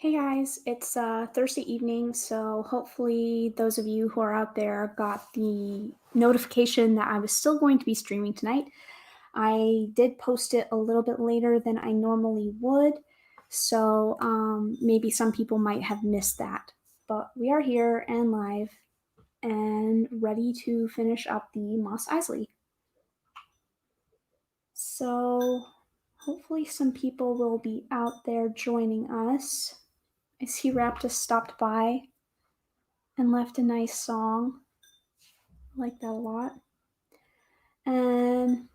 Hey guys, it's Thursday evening, so hopefully those of you who are out there got the notification that I was still going to be streaming tonight. I did post it a little bit later than I normally would, so maybe some people might have missed that. But we are here and live and ready to finish up the Mos Eisley. So hopefully some people will be out there joining us. I see Raptus stopped by and left a nice song. I like that a lot. And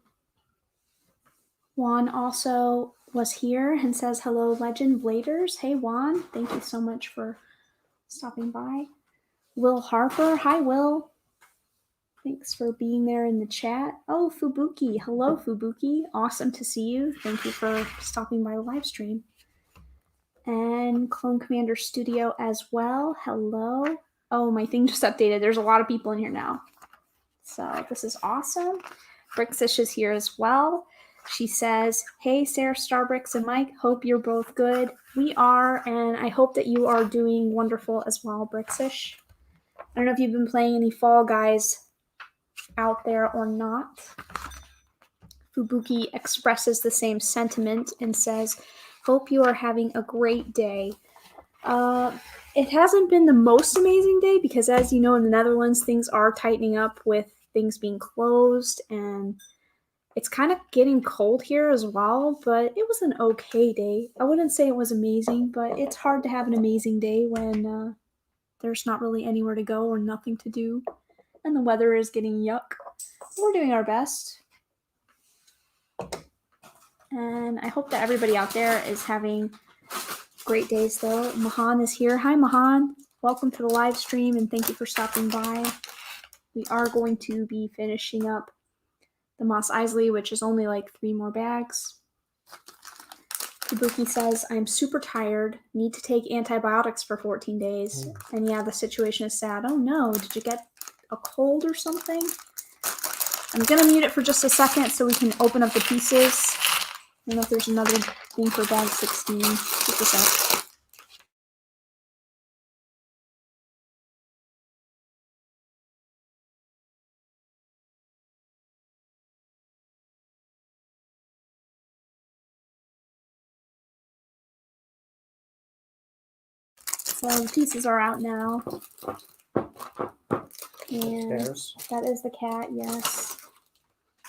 Juan also was here and says, hello, Legend Bladers. Hey, Juan. Thank you so much for stopping by. Will Harper. Hi, Will. Thanks for being there in the chat. Oh, Fubuki. Hello, Fubuki. Awesome to see you. Thank you for stopping by the live stream. And Clone Commander Studio as well. Hello. Oh, my thing just updated. There's a lot of people in here now. So this is awesome. Brixish is here as well. She says, hey, SaraStarBricks and Mike, hope you're both good. We are, and I hope that you are doing wonderful as well, Brixish. I don't know if you've been playing any Fall Guys out there or not. Fubuki expresses the same sentiment and says, hope you are having a great day. It hasn't been the most amazing day because, as you know, in the Netherlands, things are tightening up with things being closed, and it's kind of getting cold here as well, but it was an okay day. I wouldn't say it was amazing, but it's hard to have an amazing day when there's not really anywhere to go or nothing to do, and the weather is getting yuck. We're doing our best. And I hope that everybody out there is having great days, though. Mahan is here. Hi, Mahan. Welcome to the live stream, and thank you for stopping by. We are going to be finishing up the Mos Eisley, which is only like 3 more bags. Ibuki says, I'm super tired. Need to take antibiotics for 14 days. And yeah, the situation is sad. Oh no, did you get a cold or something? I'm going to mute it for just a second so we can open up the pieces. I don't know if there's another thing for bag 16. Check this out. So the pieces are out now. And that is the cat, yes.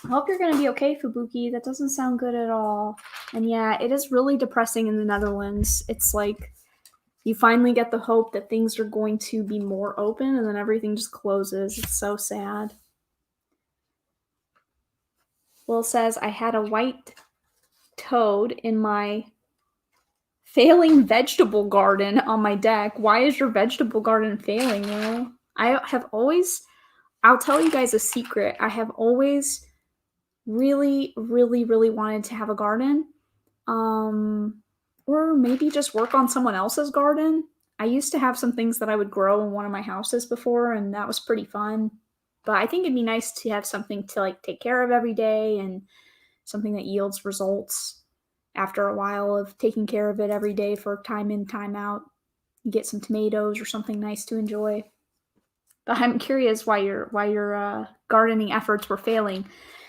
I hope you're going to be okay, Fubuki. That doesn't sound good at all. And yeah, it is really depressing in the Netherlands. It's like you finally get the hope that things are going to be more open, and then everything just closes. It's so sad. Will says, I had a white toad in my failing vegetable garden on my deck. Why is your vegetable garden failing, Will? I'll tell you guys a secret. I have always really, really, really wanted to have a garden. Or maybe just work on someone else's garden. I used to have some things that I would grow in one of my houses before, and that was pretty fun. But I think it'd be nice to have something to like take care of every day and something that yields results after a while of taking care of it every day for time in, time out. You get some tomatoes or something nice to enjoy. But I'm curious why your gardening efforts were failing.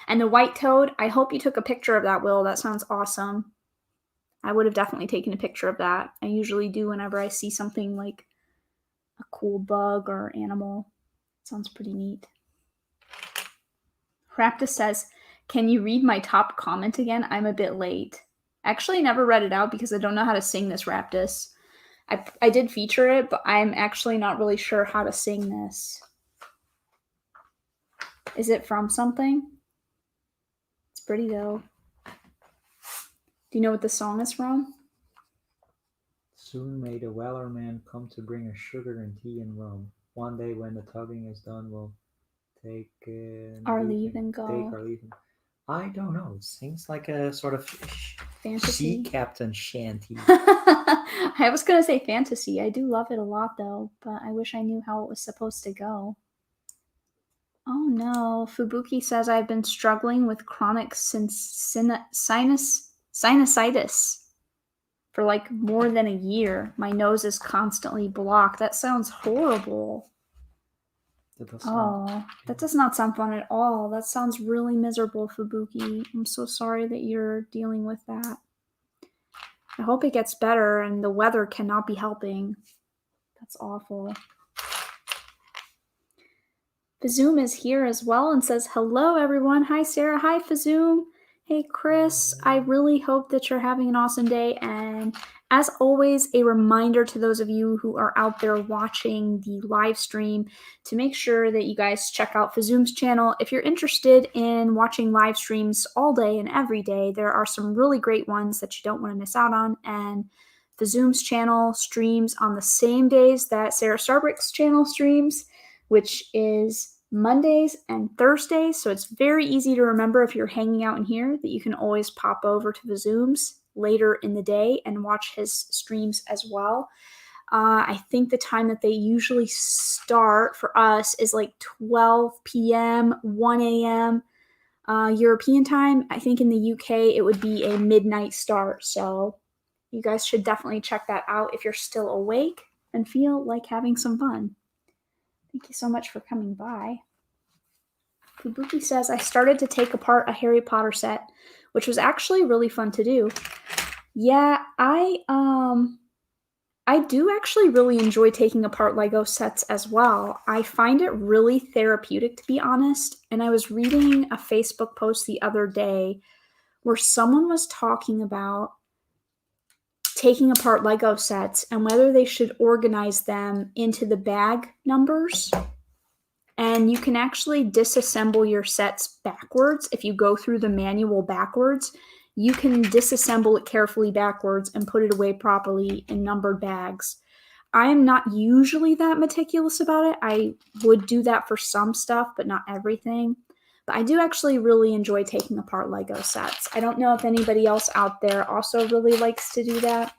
And the white toad, I hope you took a picture of that, Will. That sounds awesome. I would have definitely taken a picture of that. I usually do whenever I see something like a cool bug or animal. It sounds pretty neat. Raptus says, can you read my top comment again? I'm a bit late. Actually, I never read it out because I don't know how to sing this, Raptus. I did feature it, but I'm actually not really sure how to sing this. Is it from something? It's pretty, though. Do you know what the song is from? Soon may the Wellerman come to bring us sugar and tea and rum. One day when the tugging is done, we'll take our leave and go. Take our leave. I don't know. It seems like a sort of fantasy sea captain shanty. I was going to say fantasy. I do love it a lot, though, but I wish I knew how it was supposed to go. Oh no, Fubuki says I've been struggling with chronic sinusitis. for like more than a year. My nose is constantly blocked. That sounds horrible. That does not sound fun at all. That sounds really miserable, Fubuki. I'm so sorry that you're dealing with that. I hope it gets better, and the weather cannot be helping. That's awful. Fazoom is here as well and says, hello, everyone. Hi, Sarah. Hi, Fazoom. Hey, Chris. I really hope that you're having an awesome day. And as always, a reminder to those of you who are out there watching the live stream to make sure that you guys check out Fazoom's channel. If you're interested in watching live streams all day and every day, there are some really great ones that you don't want to miss out on. And Fazoom's channel streams on the same days that SaraStarBricks channel streams, which is Mondays and Thursdays. So it's very easy to remember if you're hanging out in here that you can always pop over to the Zooms later in the day and watch his streams as well. I think the time that they usually start for us is like 12 p.m., 1 a.m. European time. I think in the UK it would be a midnight start. So you guys should definitely check that out if you're still awake and feel like having some fun. Thank you so much for coming by. Fubuki says, I started to take apart a Harry Potter set, which was actually really fun to do. Yeah, I do actually really enjoy taking apart Lego sets as well. I find it really therapeutic, to be honest. And I was reading a Facebook post the other day where someone was talking about taking apart Lego sets and whether they should organize them into the bag numbers. And you can actually disassemble your sets backwards. If you go through the manual backwards, you can disassemble it carefully backwards and put it away properly in numbered bags. I am not usually that meticulous about it. I would do that for some stuff, but not everything. But I do actually really enjoy taking apart Lego sets. I don't know if anybody else out there also really likes to do that.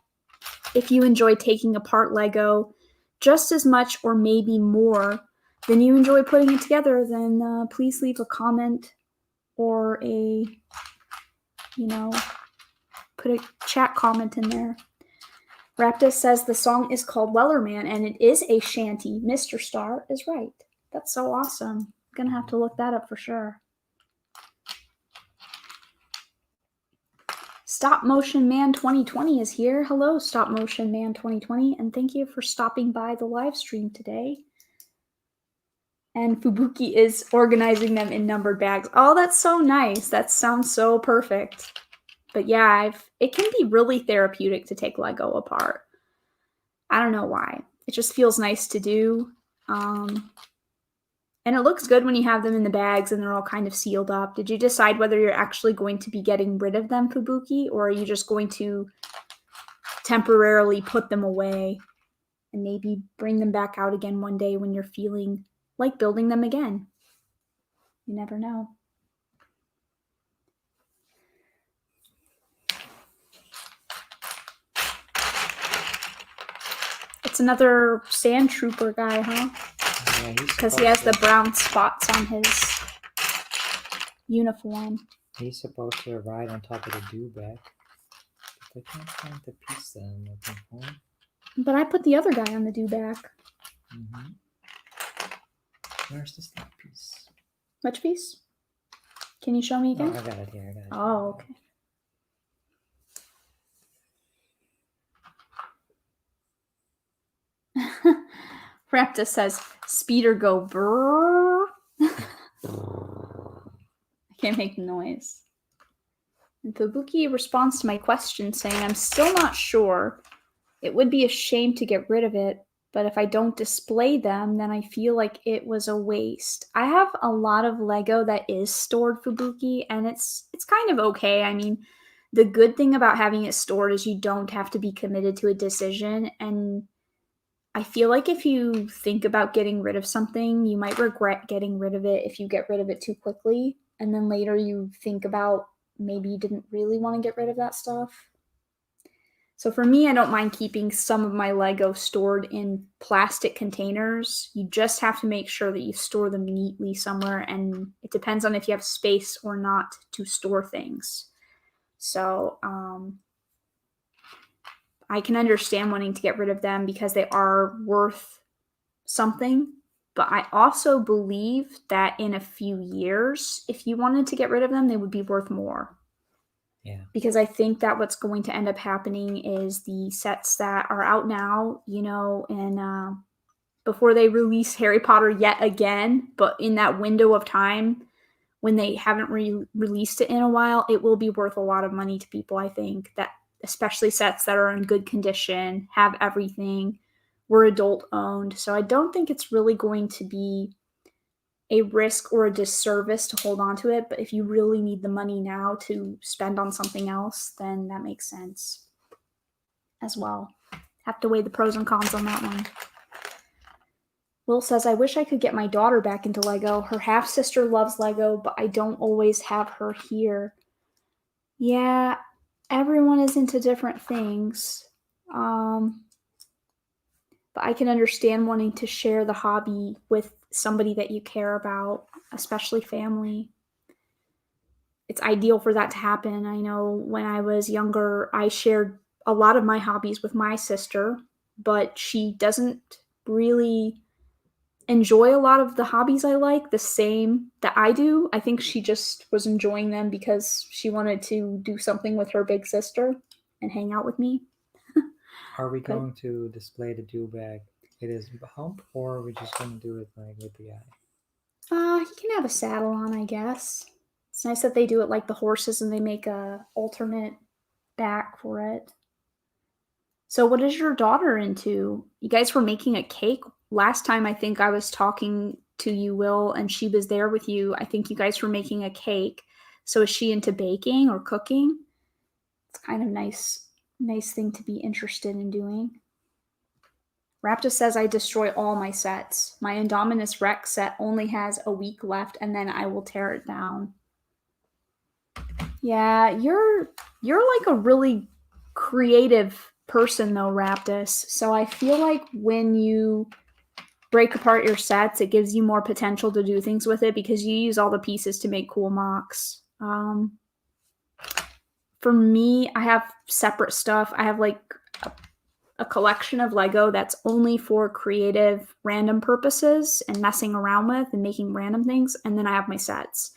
If you enjoy taking apart Lego just as much or maybe more than you enjoy putting it together, then please leave a comment or put a chat comment in there. Raptus says the song is called Wellerman, and it is a shanty. Mr. Star is right. That's so awesome. I'm going to have to look that up for sure. Stop Motion Man 2020 is here. Hello, Stop Motion Man 2020, and thank you for stopping by the live stream today. And Fubuki is organizing them in numbered bags. Oh, that's so nice. That sounds so perfect. But yeah, it can be really therapeutic to take Lego apart. I don't know why. It just feels nice to do. And it looks good when you have them in the bags and they're all kind of sealed up. Did you decide whether you're actually going to be getting rid of them, Fubuki, or are you just going to temporarily put them away and maybe bring them back out again one day when you're feeling like building them again? You never know. It's another sand trooper guy, huh? Yeah, because he has the brown spots on his uniform. He's supposed to ride on top of the dewback. But I can't find the piece that I'm looking for. But I put the other guy on the dewback. Mm-hmm. Where's the snap piece? Which piece? Can you show me again? Oh, I got it here. Oh, okay. Raptus says, speeder go brrrr. I can't make the noise. And Fubuki responds to my question saying, I'm still not sure. It would be a shame to get rid of it, but if I don't display them, then I feel like it was a waste. I have a lot of Lego that is stored, Fubuki, and it's kind of okay. I mean, the good thing about having it stored is you don't have to be committed to a decision, and I feel like if you think about getting rid of something, you might regret getting rid of it if you get rid of it too quickly, and then later you think about maybe you didn't really want to get rid of that stuff. So for me, I don't mind keeping some of my Lego stored in plastic containers. You just have to make sure that you store them neatly somewhere, and it depends on if you have space or not to store things. So, I can understand wanting to get rid of them because they are worth something. But I also believe that in a few years, if you wanted to get rid of them, they would be worth more. Yeah. Because I think that what's going to end up happening is the sets that are out now, and before they release Harry Potter yet again, but in that window of time when they haven't released it in a while, it will be worth a lot of money to people, I think, that especially sets that are in good condition, have everything, were adult owned. So I don't think it's really going to be a risk or a disservice to hold on to it. But if you really need the money now to spend on something else, then that makes sense as well. Have to weigh the pros and cons on that one. Will says, I wish I could get my daughter back into Lego. Her half-sister loves Lego, but I don't always have her here. Yeah, everyone is into different things. But I can understand wanting to share the hobby with somebody that you care about, especially family. It's ideal for that to happen. I know when I was younger, I shared a lot of my hobbies with my sister, but she doesn't really enjoy a lot of the hobbies I like the same that I do. I think she just was enjoying them because she wanted to do something with her big sister and hang out with me. Are we going to display the do bag? It is hump, or are we just going to do it like with the eye? You can have a saddle on, I guess. It's nice that they do it like the horses and they make a alternate back for it. So what is your daughter into? You guys were making a cake last time. I think I was talking to you, Will, and she was there with you. I think you guys were making a cake. So is she into baking or cooking? It's kind of nice thing to be interested in doing. Raptor says, I destroy all my sets. My Indominus Rex set only has a week left, and then I will tear it down. Yeah, you're like a really creative person, though, Raptus. So I feel like when you break apart your sets, it gives you more potential to do things with it because you use all the pieces to make cool mocks. For me, I have separate stuff. I have like a collection of Lego that's only for creative random purposes and messing around with and making random things. And then I have my sets.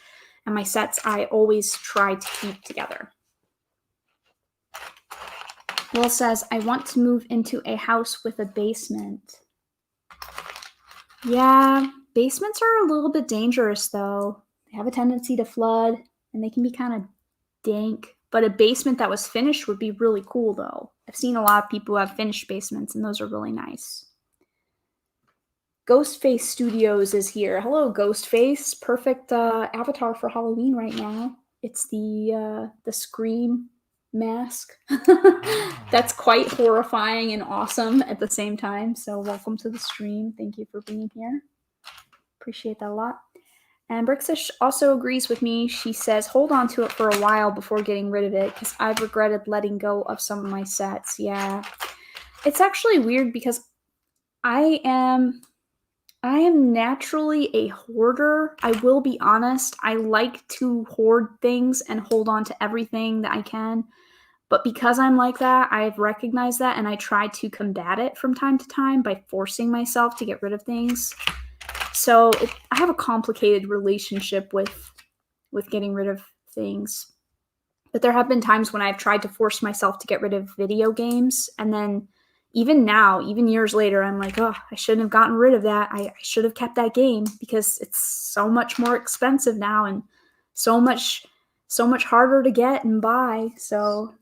And my sets I always try to keep together. Will says, I want to move into a house with a basement. Yeah, basements are a little bit dangerous though. They have a tendency to flood and they can be kind of dank. But a basement that was finished would be really cool though. I've seen a lot of people who have finished basements and those are really nice. Ghostface Studios is here. Hello, Ghostface. Perfect avatar for Halloween right now. It's the Scream mask. That's quite horrifying and awesome at the same time. So welcome to the stream. Thank you for being here. Appreciate that a lot. And Brixish also agrees with me. She says, hold on to it for a while before getting rid of it because I've regretted letting go of some of my sets. Yeah. It's actually weird because I am naturally a hoarder. I will be honest. I like to hoard things and hold on to everything that I can. But because I'm like that, I've recognized that and I try to combat it from time to time by forcing myself to get rid of things. So I have a complicated relationship with getting rid of things. But there have been times when I've tried to force myself to get rid of video games. And then even now, even years later, I'm like, oh, I shouldn't have gotten rid of that. I should have kept that game because it's so much more expensive now and so much harder to get and buy. So,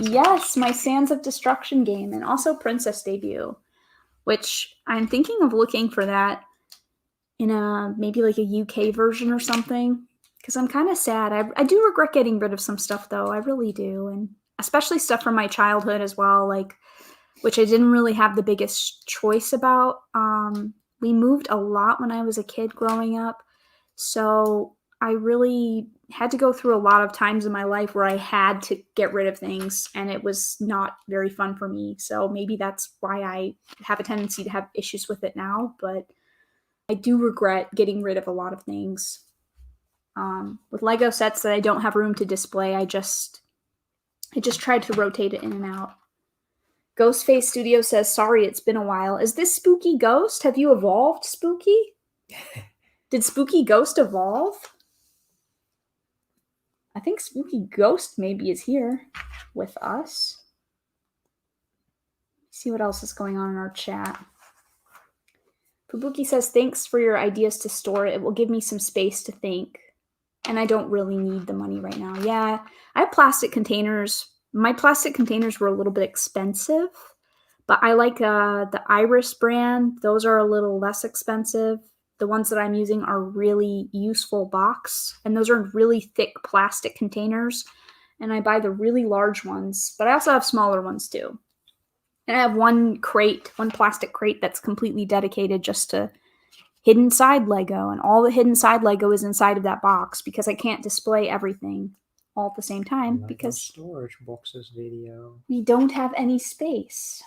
Yes, my Sands of Destruction game and also Princess Debut, which I'm thinking of looking for that in maybe like a UK version or something because I'm kind of sad. I do regret getting rid of some stuff though. I really do. And especially stuff from my childhood as well, like which I didn't really have the biggest choice about. We moved a lot when I was a kid growing up. So I really had to go through a lot of times in my life where I had to get rid of things and it was not very fun for me. So maybe that's why I have a tendency to have issues with it now, but I do regret getting rid of a lot of things. With Lego sets that I don't have room to display, I I just tried to rotate it in and out. Ghostface Studio says, sorry, it's been a while. Is this Spooky Ghost? Have you evolved, Spooky? Did Spooky Ghost evolve? I think Spooky Ghost maybe is here with us. See what else is going on in our chat. Fubuki says, thanks for your ideas to store it. It will give me some space to think. And I don't really need the money right now. Yeah, I have plastic containers. My plastic containers were a little bit expensive, but I like the Iris brand. Those are a little less expensive. The ones that I'm using are really useful box, and those are really thick plastic containers. And I buy the really large ones, but I also have smaller ones too. And I have one plastic crate that's completely dedicated just to hidden side Lego, and all the hidden side Lego is inside of that box because I can't display everything all at the same time because storage boxes video. We don't have any space.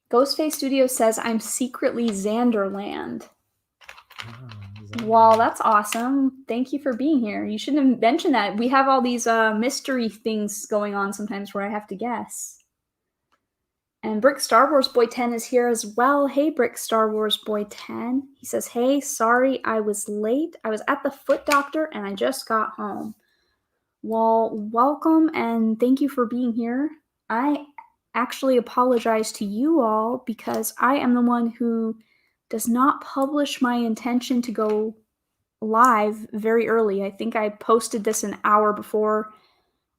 Ghostface Studio says, I'm secretly Xanderland. Wow, that's awesome. Thank you for being here. You shouldn't have mentioned that. We have all these mystery things going on sometimes where I have to guess. And Brick Star Wars Boy 10 is here as well. Hey, Brick Star Wars Boy 10. He says, hey, sorry I was late. I was at the foot doctor and I just got home. Well, welcome and thank you for being here. I actually apologize to you all because I am the one who does not publish my intention to go live very early. I think I posted this an hour before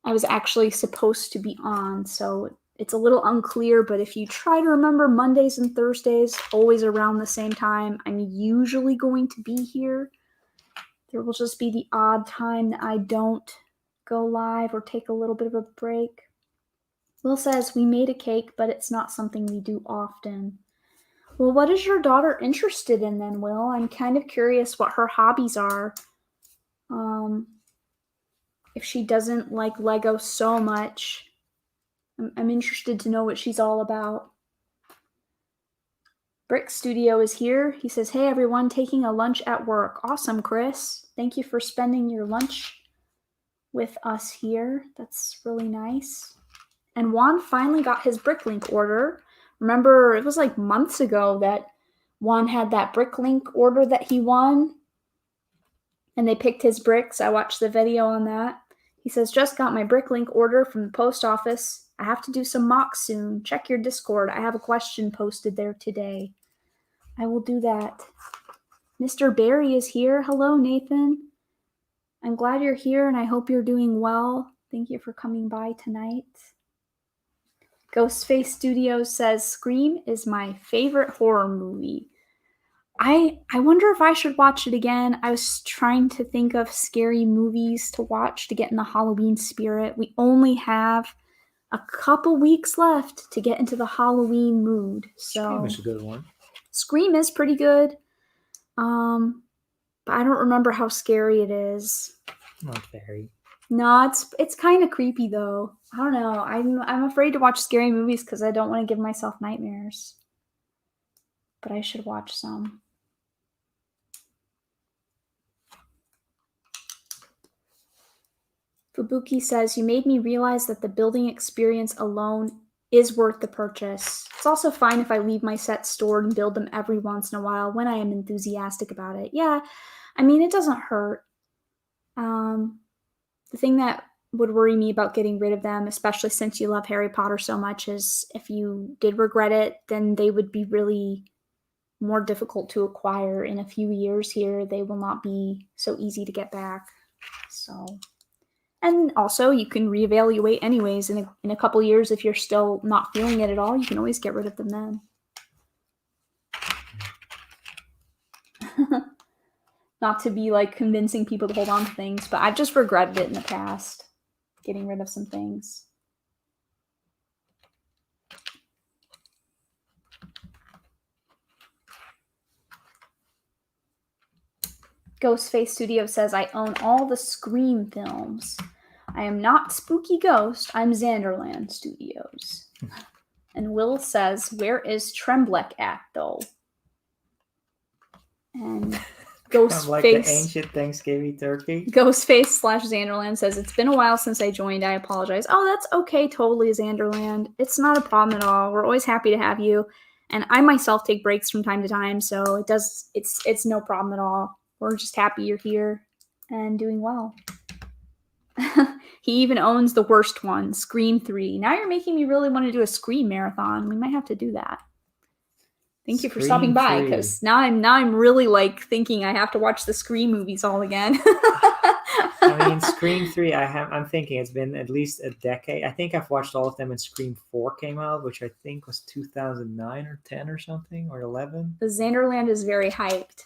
I was actually supposed to be on, so it's a little unclear, but if you try to remember Mondays and Thursdays, always around the same time, I'm usually going to be here. There will just be the odd time that I don't go live or take a little bit of a break. Will says, we made a cake, but it's not something we do often. Well, what is your daughter interested in then, Will? I'm kind of curious what her hobbies are. If she doesn't like Lego so much, I'm interested to know what she's all about. Brick Studio is here. He says, hey everyone, taking a lunch at work. Awesome, Chris. Thank you for spending your lunch with us here. That's really nice. And Juan finally got his Bricklink order. Remember, it was like months ago that Juan had that Bricklink order that he won. And they picked his bricks. I watched the video on that. He says, just got my Bricklink order from the post office. I have to do some mocks soon. Check your Discord. I have a question posted there today. I will do that. Mr. Barry is here. Hello, Nathan. I'm glad you're here and I hope you're doing well. Thank you for coming by tonight. Ghostface Studios says, Scream is my favorite horror movie. I wonder if I should watch it again. I was trying to think of scary movies to watch to get in the Halloween spirit. We only have a couple weeks left to get into the Halloween mood. So Scream is a good one. Scream is pretty good. But I don't remember how scary it is. Not very. No, it's kind of creepy though. I don't know. I'm afraid to watch scary movies because I don't want to give myself nightmares. But I should watch some. Fubuki says, you made me realize that the building experience alone is worth the purchase. It's also fine if I leave my sets stored and build them every once in a while when I am enthusiastic about it. Yeah, I mean, it doesn't hurt. The thing that would worry me about getting rid of them, especially since you love Harry Potter so much, is if you did regret it, then they would be really more difficult to acquire in a few years here. They will not be so easy to get back. So, and also you can reevaluate anyways in a couple years. If you're still not feeling it at all, you can always get rid of them then. Not to be like convincing people to hold on to things, but I've just regretted it in the past, getting rid of some things. Ghostface Studio says, I own all the Scream films. I am not Spooky Ghost, I'm Xanderland Studios. And Will says, where is Tremblek at, though? And Ghostface. Like the ancient Thanksgiving turkey. Ghostface / Xanderland says, it's been a while since I joined. I apologize. Oh, that's okay. Totally, Xanderland. It's not a problem at all. We're always happy to have you. And I myself take breaks from time to time, so it's no problem at all. We're just happy you're here and doing well. He even owns the worst one, Scream 3. Now you're making me really want to do a Scream marathon. We might have to do that. Thank you for stopping by, because now I'm really like thinking I have to watch the Scream movies all again. I mean, Scream 3, I'm thinking it's been at least a decade. I think I've watched all of them when Scream 4 came out, which I think was 2009 or 10 or something, or 11. The Xanderland is very hyped.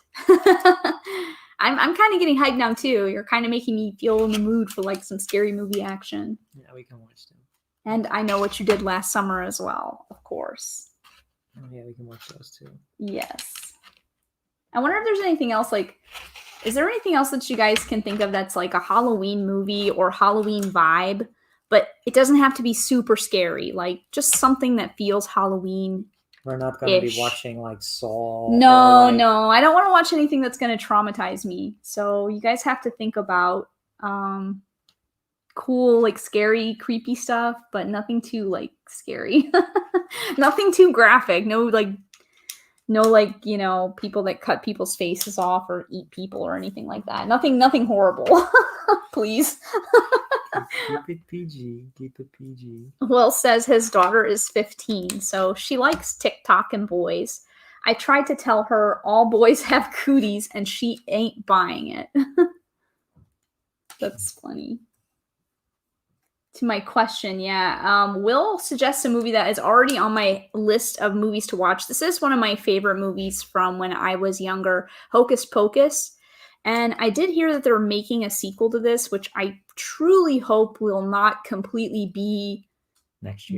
I'm kind of getting hyped now too. You're kind of making me feel in the mood for like some scary movie action. Yeah, we can watch them. And I know what you did last summer as well, of course. Oh yeah, we can watch those too. Yes. I wonder if there's anything else, like, is there anything else that you guys can think of that's like a Halloween movie or Halloween vibe, but it doesn't have to be super scary, like just something that feels Halloween. We're not going to be watching like Saw. No, no. I don't want to watch anything that's going to traumatize me. So you guys have to think about cool, like scary, creepy stuff, but nothing too like scary. Nothing too graphic. No, you know, people that cut people's faces off or eat people or anything like that. Nothing horrible. Please. Keep it PG. Keep it PG. Will says his daughter is 15, so she likes TikTok and boys. I tried to tell her all boys have cooties, and she ain't buying it. That's funny. To my question, yeah. Will suggests a movie that is already on my list of movies to watch. This is one of my favorite movies from when I was younger, Hocus Pocus. And I did hear that they're making a sequel to this, which I truly hope will not completely be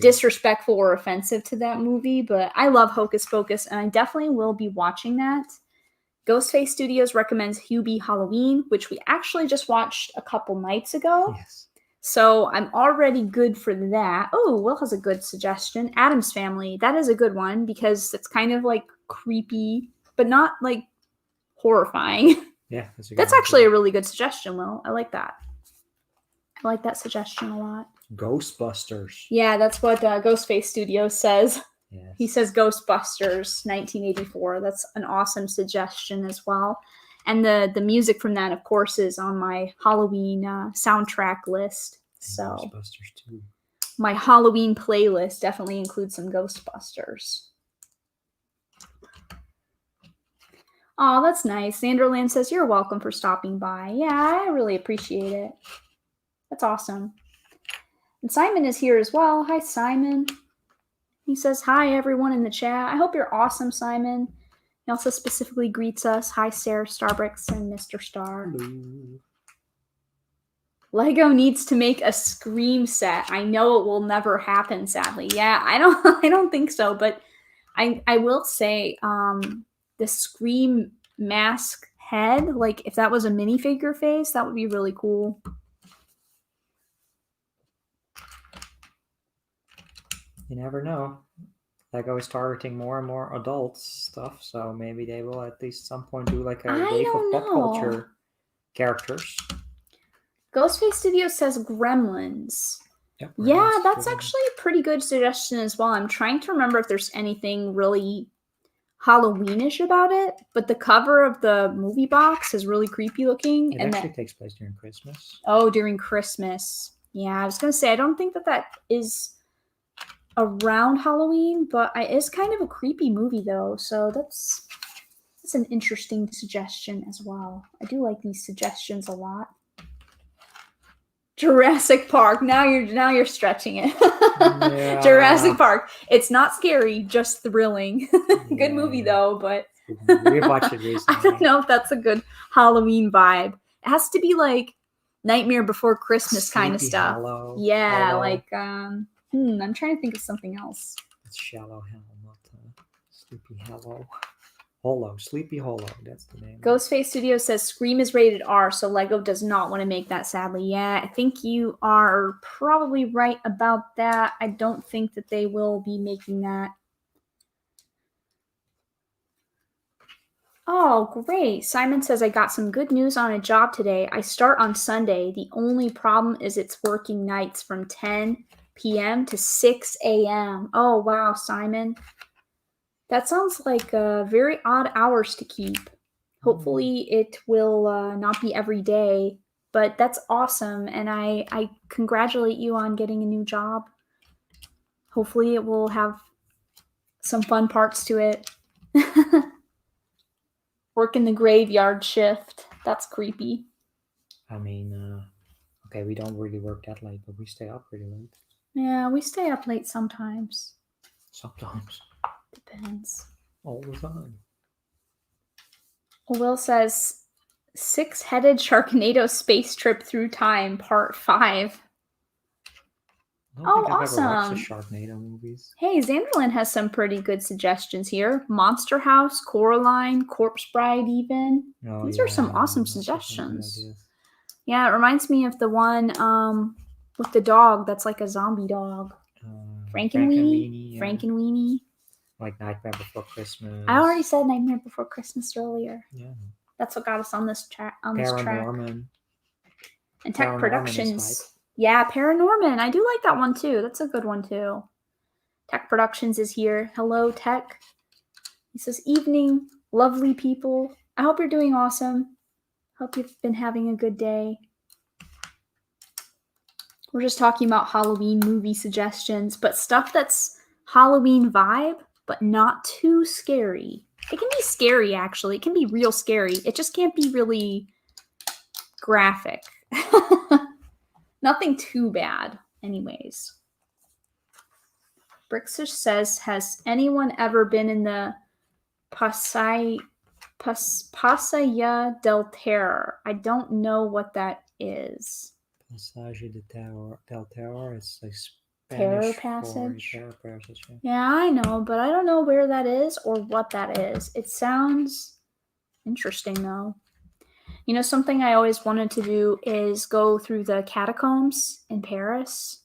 disrespectful or offensive to that movie. But I love Hocus Pocus, and I definitely will be watching that. Ghostface Studios recommends Hubie Halloween, which we actually just watched a couple nights ago. Yes. So I'm already good for that. Oh, Will has a good suggestion. Addams Family. That is a good one because it's kind of like creepy, but not like horrifying. Yeah, that's actually a really good suggestion, Will. I like that. I like that suggestion a lot. Ghostbusters. Yeah, that's what Ghostface Studios says. Yes. He says Ghostbusters 1984. That's an awesome suggestion as well. And the music from that, of course, is on my Halloween soundtrack list. So Ghostbusters too. My Halloween playlist definitely includes some Ghostbusters. Oh, that's nice. Sanderland says, you're welcome for stopping by. Yeah, I really appreciate it. That's awesome. And Simon is here as well. Hi, Simon. He says, hi, everyone in the chat. I hope you're awesome, Simon. He also specifically greets us. Hi, SaraStarBricks and Mr. Star. Hello. Lego needs to make a Scream set. I know it will never happen, sadly. Yeah, I don't think so, but I will say the Scream mask head, like if that was a minifigure face, that would be really cool. You never know. Lego is targeting more and more adult stuff, so maybe they will at least some point do like a wave of pop culture characters. Ghostface Studios says Gremlins. Yep, yeah, that's actually a pretty good suggestion as well. I'm trying to remember if there's anything really Halloweenish about it, but the cover of the movie box is really creepy looking. It actually takes place during Christmas. Oh, during Christmas. Yeah, I was going to say, I don't think that is around Halloween, but it is kind of a creepy movie though, so that's an interesting suggestion as well. I do like these suggestions a lot. Jurassic Park. Now you're stretching it. Yeah. Jurassic Park. It's not scary, just thrilling. Good movie though, but we watched it recently. I don't know if that's a good Halloween vibe. It has to be like Nightmare Before Christmas kind of stuff. Hollow. Yeah, like I'm trying to think of something else. It's Shallow Hell, not Sleepy Hollow. Hollow, Sleepy Hollow, that's the name. Ghostface Studios says Scream is rated R, so Lego does not want to make that, sadly. Yeah, I think you are probably right about that. I don't think that they will be making that. Oh, great. Simon says, I got some good news on a job today. I start on Sunday. The only problem is it's working nights from 10 p.m. to 6 a.m. Oh, wow, Simon. That sounds like very odd hours to keep. Hopefully it will not be every day, but that's awesome. And I congratulate you on getting a new job. Hopefully it will have some fun parts to it. Working the graveyard shift. That's creepy. I mean, okay, we don't really work that late, but we stay up pretty late. Yeah, we stay up late sometimes. Sometimes. Depends. All the time. Will says, Six-Headed Sharknado Space Trip Through Time, Part 5. I don't think I've awesome. ever watched the Sharknado movies. Hey, Xanderlin has some pretty good suggestions here. Monster House, Coraline, Corpse Bride even. These are some awesome suggestions. Yeah, it reminds me of the one with the dog that's like a zombie dog. Frankenweenie? Yeah. Frankenweenie. Like Nightmare Before Christmas. I already said Nightmare Before Christmas earlier. Yeah. That's what got us on this track. Paranorman. And Tech Productions. Yeah, Paranorman. I do like that one too. That's a good one too. Tech Productions is here. Hello, Tech. He says, evening, lovely people. I hope you're doing awesome. Hope you've been having a good day. We're just talking about Halloween movie suggestions, but stuff that's Halloween vibe, but not too scary. It can be scary, actually. It can be real scary. It just can't be really graphic. Nothing too bad, anyways. Brixer says, has anyone ever been in the Pasaya del Terror? I don't know what that is. Passage del Terror. It's like Terror Passage. Terror Passage. Yeah, I know, but I don't know where that is or what that is. It sounds interesting, though. You know, something I always wanted to do is go through the catacombs in Paris.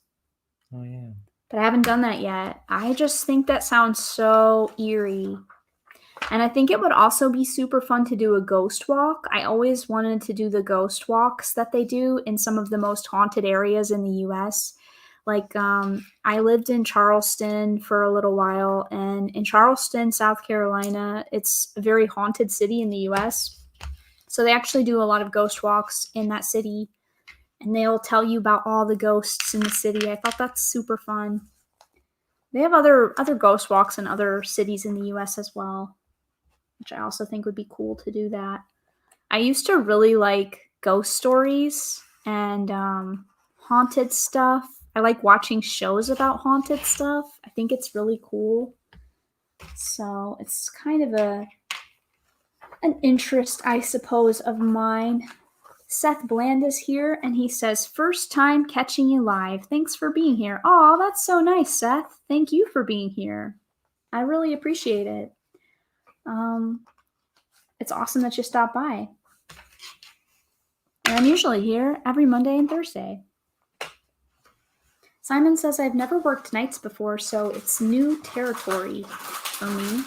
Oh, yeah. But I haven't done that yet. I just think that sounds so eerie. And I think it would also be super fun to do a ghost walk. I always wanted to do the ghost walks that they do in some of the most haunted areas in the U.S. Like, I lived in Charleston for a little while, and in Charleston, South Carolina, it's a very haunted city in the U.S., so they actually do a lot of ghost walks in that city, and they'll tell you about all the ghosts in the city. I thought that's super fun. They have other ghost walks in other cities in the U.S. as well, which I also think would be cool to do that. I used to really like ghost stories and haunted stuff. I like watching shows about haunted stuff. I think it's really cool. So it's kind of an interest, I suppose, of mine. Seth Bland is here, and he says, first time catching you live. Thanks for being here. Oh, that's so nice, Seth. Thank you for being here. I really appreciate it. It's awesome that you stopped by. And I'm usually here every Monday and Thursday. Simon says, I've never worked nights before, so it's new territory for me.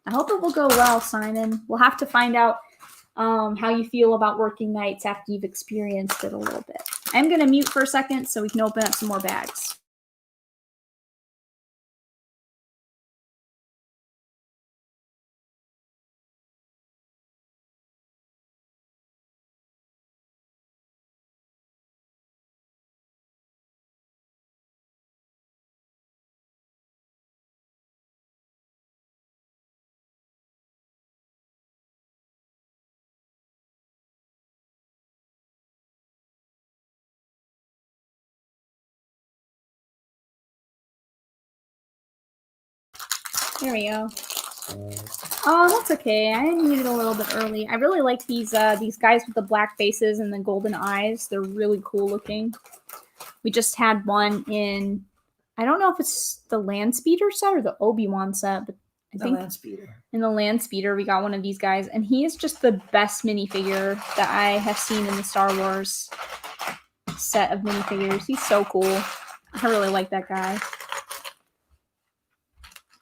I hope it will go well, Simon. We'll have to find out how you feel about working nights after you've experienced it a little bit. I'm going to mute for a second so we can open up some more bags. There we go. Oh, that's okay. I muted a little bit early. I really like these guys with the black faces and the golden eyes. They're really cool looking. We just had one in, I don't know if it's the Landspeeder set or the Obi-Wan set, but I think in the Landspeeder we got one of these guys, and he is just the best minifigure that I have seen in the Star Wars set of minifigures. He's so cool. I really like that guy.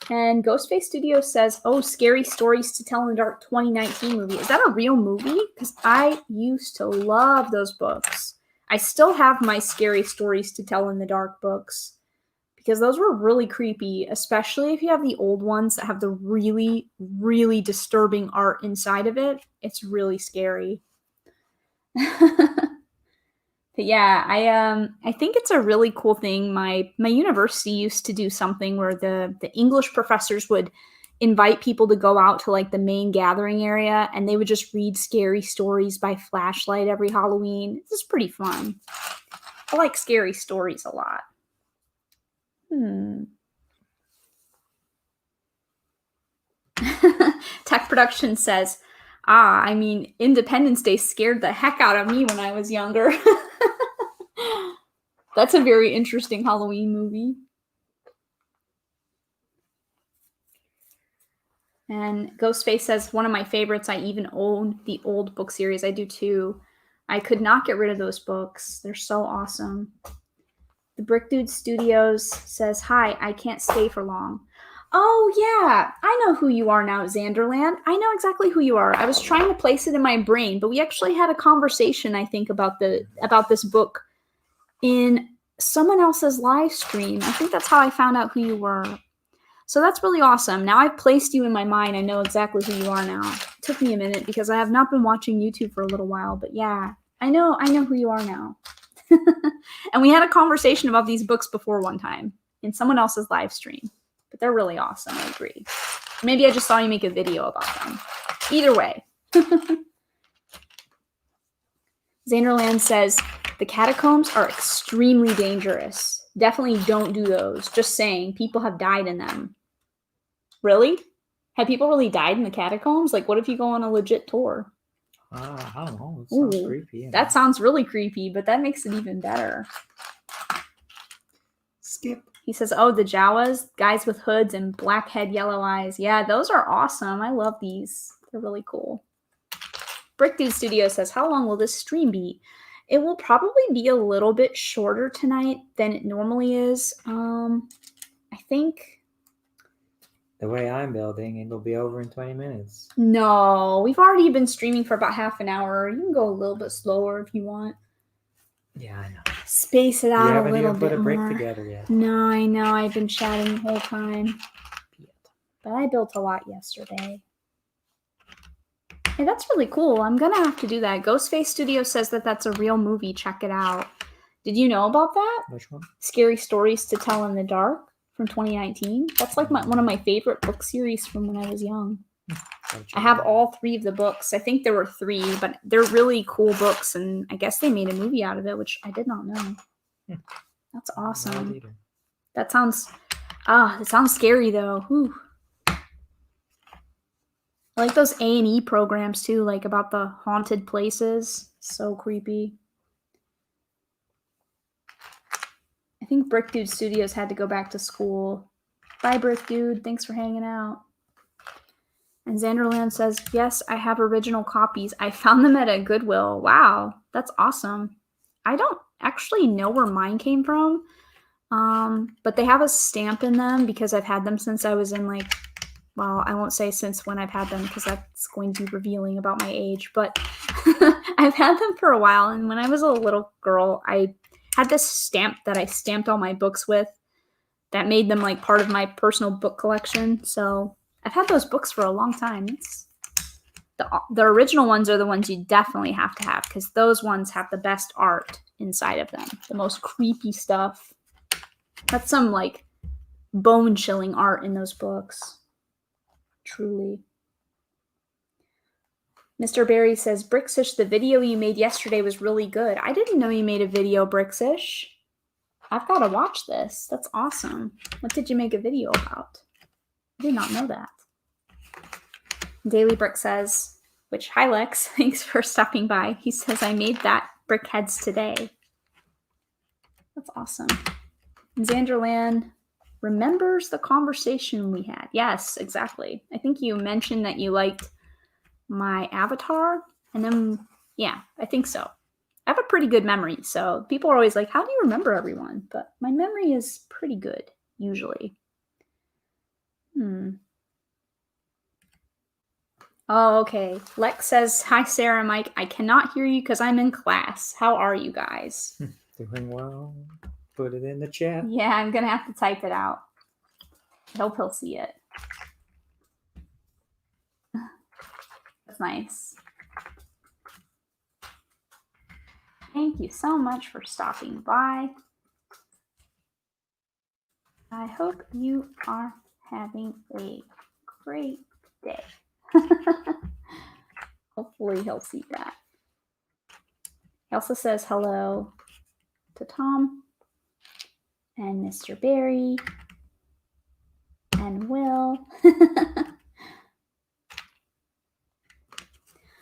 And Ghostface Studios says, oh, Scary Stories to Tell in the Dark 2019 movie. Is that a real movie? Because I used to love those books. I still have my Scary Stories to Tell in the Dark books because those were really creepy, especially if you have the old ones that have the really, really disturbing art inside of it. It's really scary. But yeah, I think it's a really cool thing. My university used to do something where the English professors would invite people to go out to like the main gathering area, and they would just read scary stories by flashlight every Halloween. This is pretty fun. I like scary stories a lot. Tech Production says, I mean, Independence Day scared the heck out of me when I was younger. That's a very interesting Halloween movie. And Ghostface says, one of my favorites. I even own the old book series. I do too. I could not get rid of those books. They're so awesome. The Brick Dude Studios says, hi, I can't stay for long. Oh, yeah. I know who you are now, Xanderland. I know exactly who you are. I was trying to place it in my brain, but we actually had a conversation, I think, about this book in someone else's live stream. I think that's how I found out who you were. So that's really awesome. Now I've placed you in my mind. I know exactly who you are now. It took me a minute because I have not been watching YouTube for a little while, but yeah, I know who you are now. And we had a conversation about these books before one time in someone else's live stream, but they're really awesome. I agree. Maybe I just saw you make a video about them. Either way. Xanderland says, the catacombs are extremely dangerous. Definitely don't do those. Just saying, people have died in them. Really? Have people really died in the catacombs? Like, what if you go on a legit tour? I don't know. It sounds creepy. You know? That sounds really creepy, but that makes it even better. Skip. He says, oh, the Jawas, guys with hoods and black head, yellow eyes. Yeah, those are awesome. I love these. They're really cool. Brick Dude Studio says, how long will this stream be? It will probably be a little bit shorter tonight than it normally is. I think... The way I'm building, it'll be over in 20 minutes. No, we've already been streaming for about half an hour. You can go a little bit slower if you want. Yeah, I know. Space it out a little bit more. You haven't even put a brick together yet. No, I know. I've been chatting the whole time. But I built a lot yesterday. Hey, that's really cool. I'm going to have to do that. Ghostface Studio says that that's a real movie. Check it out. Did you know about that? Which one? Scary Stories to Tell in the Dark from 2019. That's like one of my favorite book series from when I was young. I have all 3 of the books. I think there were 3, but they're really cool books, and I guess they made a movie out of it, which I did not know. That's awesome. That sounds... it sounds scary, though. Whew. I like those A&E programs, too, like about the haunted places. So creepy. I think Brick Dude Studios had to go back to school. Bye, Brick Dude. Thanks for hanging out. And Xanderland says, yes, I have original copies. I found them at a Goodwill. Wow, that's awesome. I don't actually know where mine came from, but they have a stamp in them because I've had them since I was in like, well, I won't say since when I've had them because that's going to be revealing about my age, but I've had them for a while. And when I was a little girl, I had this stamp that I stamped all my books with that made them like part of my personal book collection. So I've had those books for a long time. The original ones are the ones you definitely have to have because those ones have the best art inside of them. The most creepy stuff. That's some like bone-chilling art in those books. Truly. Mr. Barry says, Brixish, the video you made yesterday was really good. I didn't know you made a video, Brixish. I've got to watch this. That's awesome. What did you make a video about? I did not know that. Daily Brick says, which, hi Lex, thanks for stopping by. He says, I made that brickheads today. That's awesome. And Xanderland remembers the conversation we had. Yes, exactly. I think you mentioned that you liked my avatar, and then, yeah, I think so. I have a pretty good memory, so people are always like, how do you remember everyone? But my memory is pretty good, usually. Oh, okay. Lex says, "Hi, Sarah and Mike. I cannot hear you because I'm in class. How are you guys?" Doing well. Put it in the chat. Yeah, I'm going to have to type it out. I hope he'll see it. That's nice. Thank you so much for stopping by. I hope you are having a great day. Hopefully he'll see that. He also says hello to Tom and Mr. Barry and Will.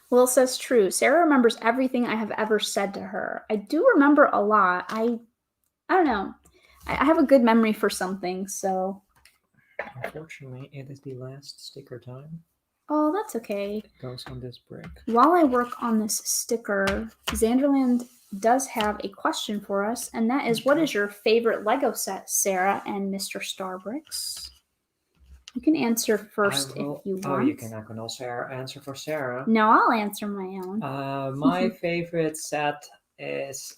Will says true. Sarah remembers everything I have ever said to her. I do remember a lot. I don't know. I have a good memory for something, so. Unfortunately, it is the last sticker time. Oh, that's okay. It goes on this brick. While I work on this sticker, Xanderland does have a question for us, and that is, what is your favorite Lego set, Sarah and Mr. StarBricks? You can answer first if you want. Oh, you can also answer for Sarah. No, I'll answer my own. My favorite set is,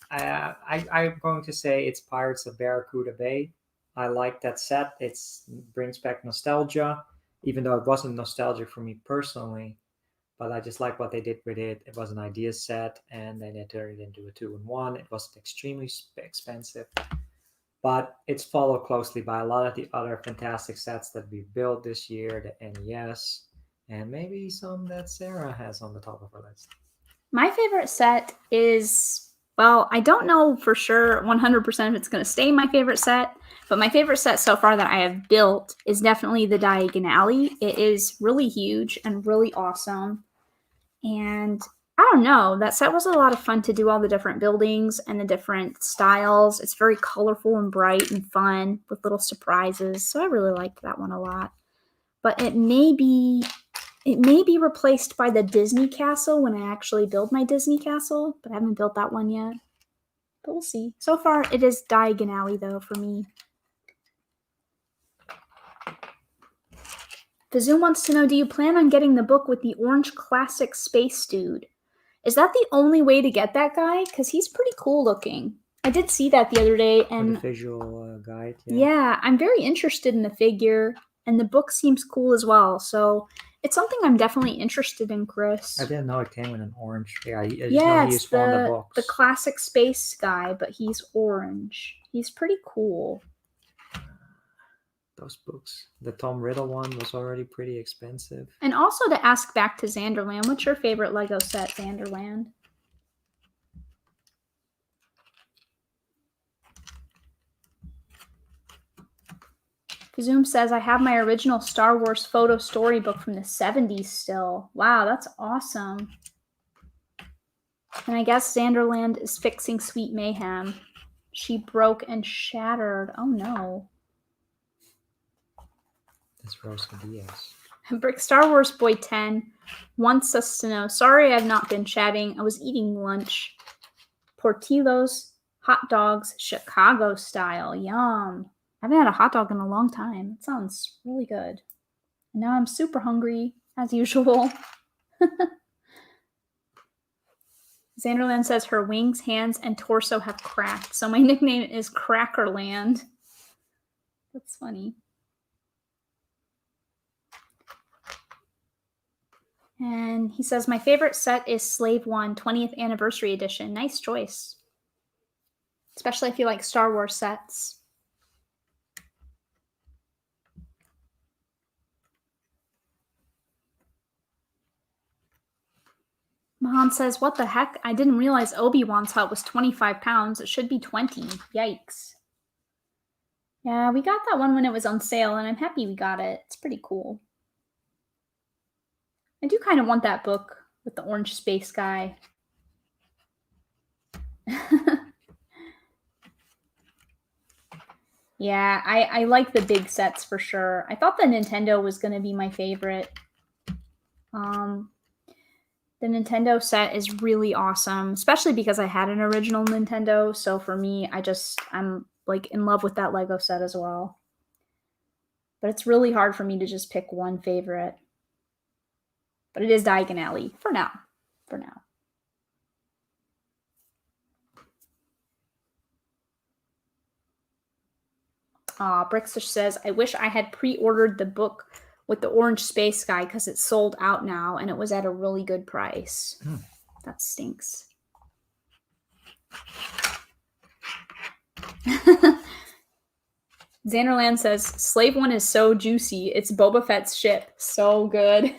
I'm going to say it's Pirates of Barracuda Bay. I like that set. It brings back nostalgia, even though it wasn't nostalgic for me personally. But I just like what they did with it. It was an idea set, and then they turned it into a 2-in-1. It wasn't extremely expensive, but it's followed closely by a lot of the other fantastic sets that we built this year, the NES, and maybe some that Sarah has on the top of her list. My favorite set is, well, I don't know for sure 100% if it's going to stay my favorite set, but my favorite set so far that I have built is definitely the Diagon Alley. It is really huge and really awesome. And I don't know, that set was a lot of fun to do all the different buildings and the different styles. It's very colorful and bright and fun with little surprises. So I really liked that one a lot. But it may be replaced by the Disney Castle when I actually build my Disney Castle, but I haven't built that one yet. But we'll see. So far, it is Diagon Alley, though, for me. The Zoom wants to know, do you plan on getting the book with the orange classic space dude? Is that the only way to get that guy? Because he's pretty cool looking. I did see that the other day. And the visual guide. Yeah, I'm very interested in the figure, and the book seems cool as well. So it's something I'm definitely interested in, Chris. I didn't know it came in an orange. Yeah, it's the classic space guy, but he's orange. He's pretty cool. Those books. The Tom Riddle one was already pretty expensive. And also to ask back to Xanderland, what's your favorite Lego set, Xanderland? Kazoom says, I have my original Star Wars photo storybook from the 70s still. Wow, that's awesome. And I guess Xanderland is fixing Sweet Mayhem. She broke and shattered. Oh no. That's Rosca Diaz. Brick Star Wars Boy 10 wants us to know, sorry I've not been chatting. I was eating lunch. Portillo's hot dogs, Chicago style. Yum. I haven't had a hot dog in a long time. It sounds really good. And now I'm super hungry, as usual. Xanderland says her wings, hands, and torso have cracked. So my nickname is Crackerland. That's funny. And he says, my favorite set is Slave One 20th Anniversary Edition. Nice choice. Especially if you like Star Wars sets. Mahan says, what the heck? I didn't realize Obi-Wan's hut was 25 pounds. It should be 20. Yikes. Yeah, we got that one when it was on sale, and I'm happy we got it. It's pretty cool. I do kind of want that book with the orange space guy. Yeah, I like the big sets for sure. I thought the Nintendo was going to be my favorite. The Nintendo set is really awesome, especially because I had an original Nintendo. So for me, I'm like in love with that Lego set as well. But it's really hard for me to just pick one favorite. But it is Diagon Alley for now. For now. Brickster says, I wish I had pre-ordered the book with the orange space guy because it's sold out now and it was at a really good price. That stinks. Xanderland says, Slave One is so juicy. It's Boba Fett's ship. So good.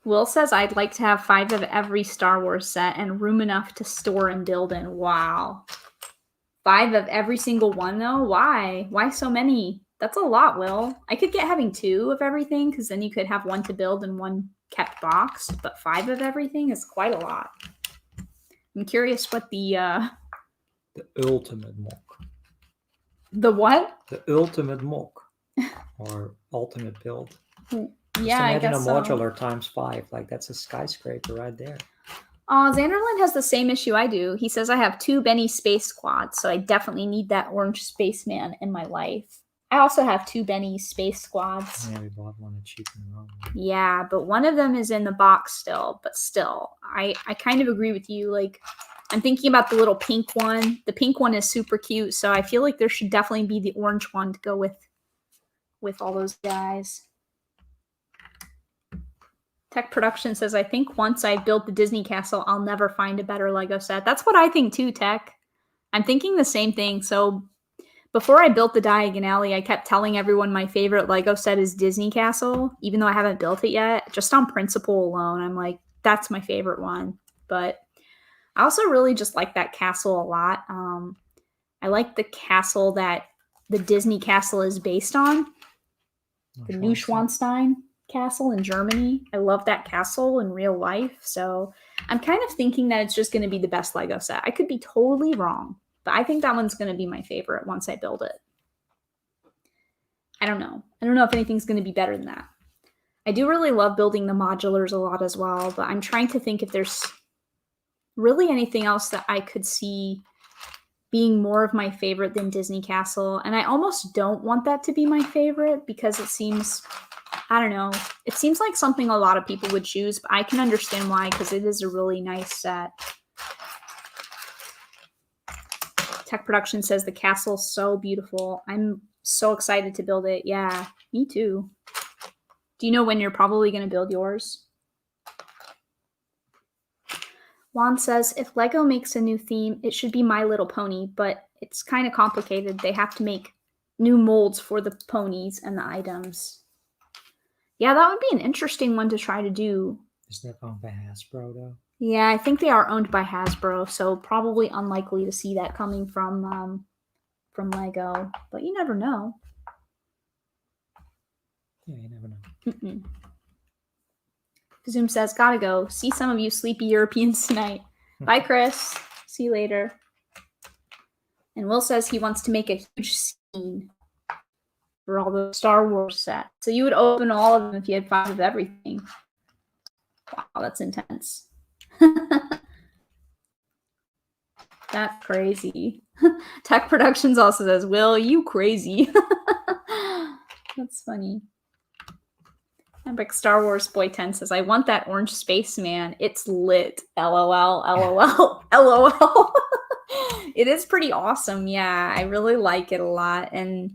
Will says, I'd like to have 5 of every Star Wars set and room enough to store and build in. Wow. 5 of every single one, though? Why? Why so many? That's a lot, Will. I could get having 2 of everything, because then you could have 1 to build and 1 kept boxed, but 5 of everything is quite a lot. I'm curious what the ultimate mock. The what? The ultimate mock. Or ultimate build. Yeah, I guess imagine a modular times 5. Like, that's a skyscraper right there. Xanderland has the same issue I do. He says I have 2 Benny Space Squads, so I definitely need that orange spaceman in my life. I also have 2 Benny Space Squads. Yeah, we bought one at Cheap and Wrong. Yeah, but one of them is in the box still. But still, I kind of agree with you. Like, I'm thinking about the little pink one. The pink one is super cute, so I feel like there should definitely be the orange one to go with all those guys. Tech Production says, I think once I built the Disney castle, I'll never find a better Lego set. That's what I think too, Tech. I'm thinking the same thing. So before I built the Diagon Alley, I kept telling everyone my favorite Lego set is Disney Castle, even though I haven't built it yet. Just on principle alone, I'm like, that's my favorite one. But I also really just like that castle a lot. I like the castle that the Disney castle is based on. The Neuschwanstein castle in Germany. I love that castle in real life. So I'm kind of thinking that it's just going to be the best Lego set. I could be totally wrong, but I think that one's going to be my favorite once I build it. I don't know. I don't know if anything's going to be better than that. I do really love building the modulars a lot as well, but I'm trying to think if there's really anything else that I could see being more of my favorite than Disney Castle. And I almost don't want that to be my favorite because it seems, I don't know, it seems like something a lot of people would choose, but I can understand why because it is a really nice set. Tech Production says the castle's so beautiful. I'm so excited to build it. Yeah, me too. Do you know when you're probably going to build yours? Juan says, if Lego makes a new theme, it should be My Little Pony, but it's kind of complicated. They have to make new molds for the ponies and the items. Yeah, that would be an interesting one to try to do. Isn't that owned by Hasbro, though? Yeah, I think they are owned by Hasbro, so probably unlikely to see that coming from Lego. But you never know. Yeah, you never know. Zoom says, gotta go. See some of you sleepy Europeans tonight. Bye, Chris. See you later. And Will says he wants to make a huge scene for all the Star Wars sets. So you would open all of them if you had 5 of everything. Wow, that's intense. That's crazy. Tech Productions also says, Will, you crazy. That's funny. Epic Star Wars Boy 10 says, I want that orange spaceman. It's lit. LOL, LOL, LOL. It is pretty awesome. Yeah, I really like it a lot. And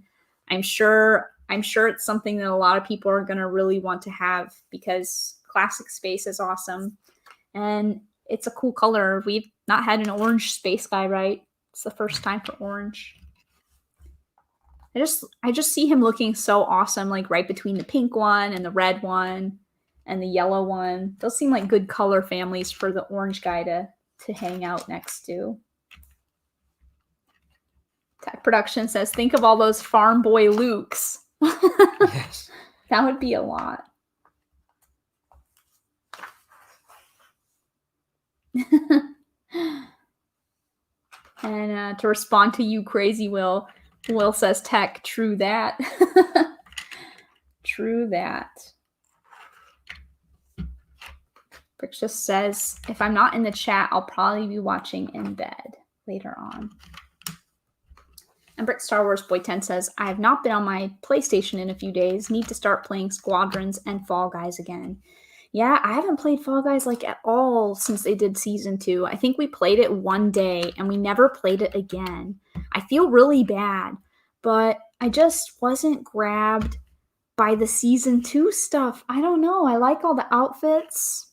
I'm sure it's something that a lot of people are going to really want to have because classic space is awesome. And it's a cool color. We've not had an orange space guy, right? It's the first time for orange. I just see him looking so awesome, like right between the pink one and the red one and the yellow one. Those seem like good color families for the orange guy to hang out next to. Tech Production says, think of all those farm boy Lukes. Yes. That would be a lot. And to respond to you, Crazy Will says, Tech, true that. True that. Bricks just says, if I'm not in the chat, I'll probably be watching in bed later on. And Brick Star Wars Boy 10 says, I have not been on my PlayStation in a few days. Need to start playing Squadrons and Fall Guys again. Yeah, I haven't played Fall Guys like at all since they did season 2. I think we played it one day and we never played it again. I feel really bad, but I just wasn't grabbed by the season 2 stuff. I don't know. I like all the outfits.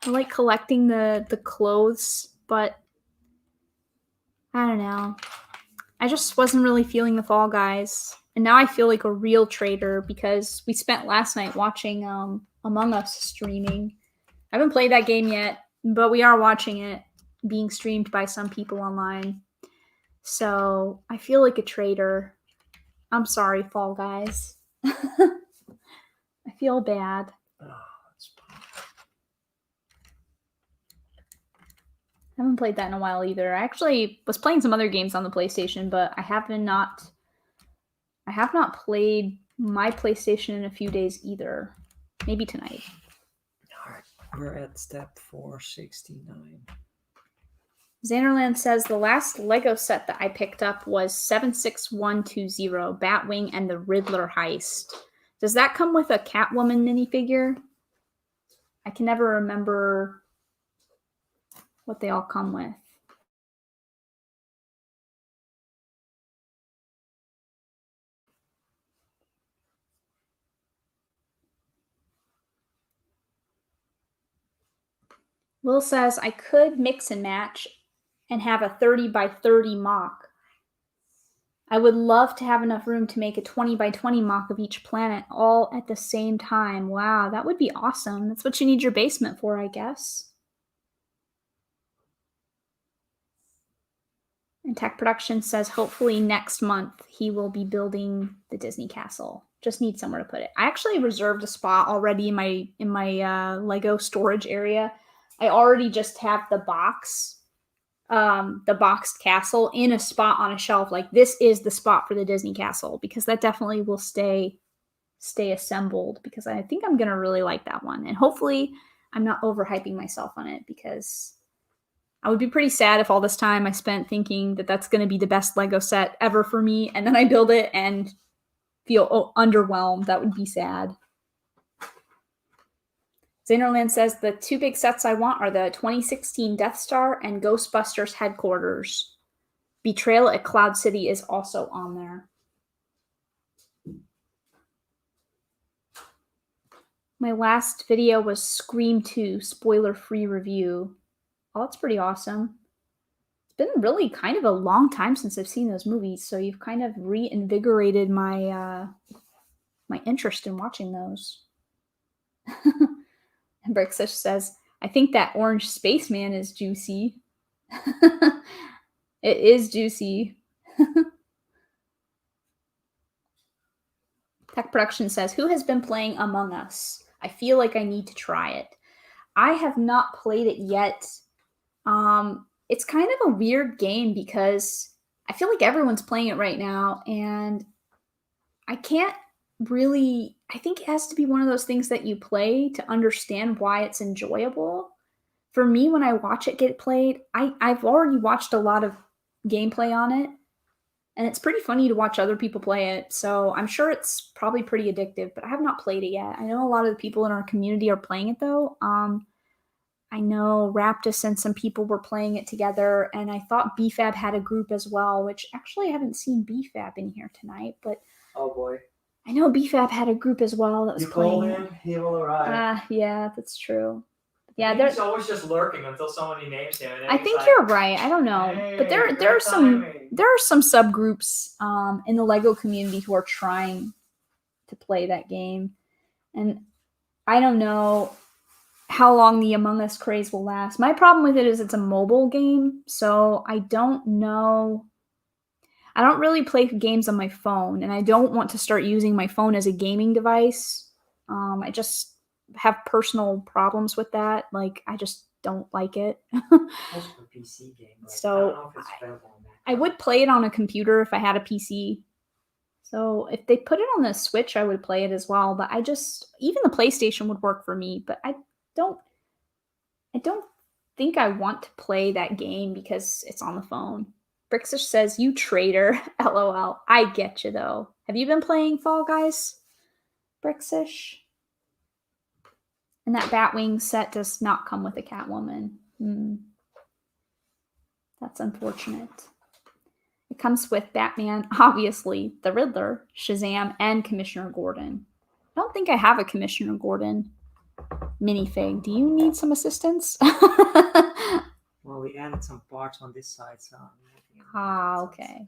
I like collecting the clothes, but I don't know. I just wasn't really feeling the Fall Guys. And now I feel like a real traitor because we spent last night watching Among Us streaming. I haven't played that game yet, but we are watching it being streamed by some people online. So I feel like a traitor. I'm sorry, Fall Guys. I feel bad. I haven't played that in a while either. I actually was playing some other games on the PlayStation, but I have not played my PlayStation in a few days either. Maybe tonight. All right, we're at step 469. Xanderland says the last Lego set that I picked up was 76120, Batwing and the Riddler Heist. Does that come with a Catwoman minifigure? I can never remember what they all come with. Will says I could mix and match and have a 30 by 30 mock. I would love to have enough room to make a 20 by 20 mock of each planet all at the same time. Wow, that would be awesome. That's what you need your basement for, I guess. And Tech Production says hopefully next month he will be building the Disney castle. Just need somewhere to put it. I actually reserved a spot already in my Lego storage area. I already just have the boxed castle in a spot on a shelf. Like this is the spot for the Disney castle because that definitely will stay assembled because I think I'm gonna really like that one. And hopefully I'm not overhyping myself on it because I would be pretty sad if all this time I spent thinking that that's going to be the best Lego set ever for me, and then I build it and feel underwhelmed. That would be sad. Xanerland says the two big sets I want are the 2016 Death Star and Ghostbusters headquarters. Betrayal at Cloud City is also on there. My last video was Scream 2 spoiler-free review. Oh, that's pretty awesome. It's been really kind of a long time since I've seen those movies, so you've kind of reinvigorated my my interest in watching those. And Brixish says, I think that orange spaceman is juicy. It is juicy. Tech Production says, who has been playing Among Us? I feel like I need to try it. I have not played it yet. It's kind of a weird game because I feel like everyone's playing it right now, and I can't really. I think it has to be one of those things that you play to understand why it's enjoyable. For me, when I watch it get played, I've already watched a lot of gameplay on it, and it's pretty funny to watch other people play it. So I'm sure it's probably pretty addictive, but I have not played it yet. I know a lot of the people in our community are playing it though. I know Raptus and some people were playing it together, and I thought BFAB had a group as well, which actually I haven't seen BFAB in here tonight, but oh boy, I know BFAB had a group as well that was playing. You call him, he will arrive. Yeah, that's true. Yeah, he's always just lurking until somebody names him. And I think you're right. I don't know, hey, but there are some subgroups in the Lego community who are trying to play that game, and I don't know how long the Among Us craze will last. My problem with it is it's a mobile game, so I don't know. I don't really play games on my phone, and I don't want to start using my phone as a gaming device. I just have personal problems with that. Like, I just don't like it. Also a PC game. Like, so I would play it on a computer if I had a PC. So if they put it on the Switch, I would play it as well. But even the PlayStation would work for me. But I don't I don't think I want to play that game because it's on the phone. Brixish says, you traitor. LOL. I get you, though. Have you been playing Fall Guys, Brixish? And that Batwing set does not come with a Catwoman. That's unfortunate. It comes with Batman, obviously, the Riddler, Shazam, and Commissioner Gordon. I don't think I have a Commissioner Gordon minifig. Do you need some assistance? Well, we added some parts on this side, so okay.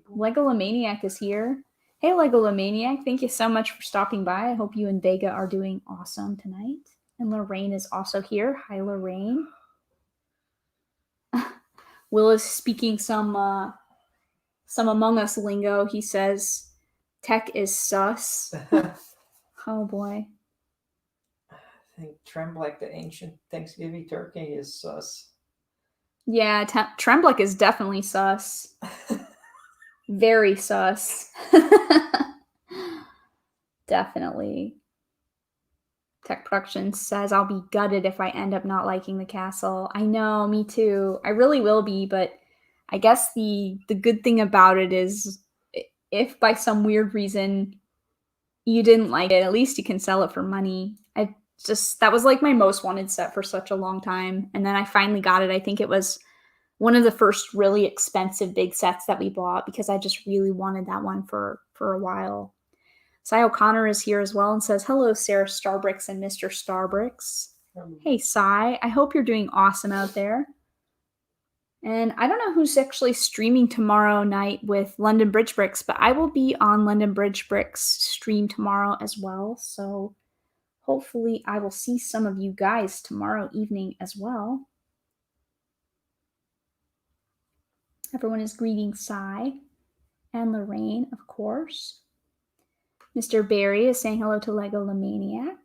Legolomaniac is here. Hey, Legolomaniac, thank you so much for stopping by. I hope you and Vega are doing awesome tonight. And Lorraine is also here. Hi, Lorraine. Will is speaking some Among Us lingo. He says, tech is sus. Oh, boy. I think Tremblek, the ancient Thanksgiving turkey, is sus. Yeah, Tremblek is definitely sus. Very sus. Definitely. Tech Production says, I'll be gutted if I end up not liking the castle. I know, me too. I really will be, but I guess the good thing about it is if by some weird reason you didn't like it, at least you can sell it for money. That was like my most wanted set for such a long time. And then I finally got it. I think it was one of the first really expensive big sets that we bought because I just really wanted that one for a while. Cy O'Connor is here as well and says, hello, SaraStarBricks and Mr. StarBricks. Hey, Cy. I hope you're doing awesome out there. And I don't know who's actually streaming tomorrow night with London Bridge Bricks, but I will be on London Bridge Bricks stream tomorrow as well. So hopefully I will see some of you guys tomorrow evening as well. Everyone is greeting Cy and Lorraine, of course. Mr. Barry is saying hello to Legolomaniac.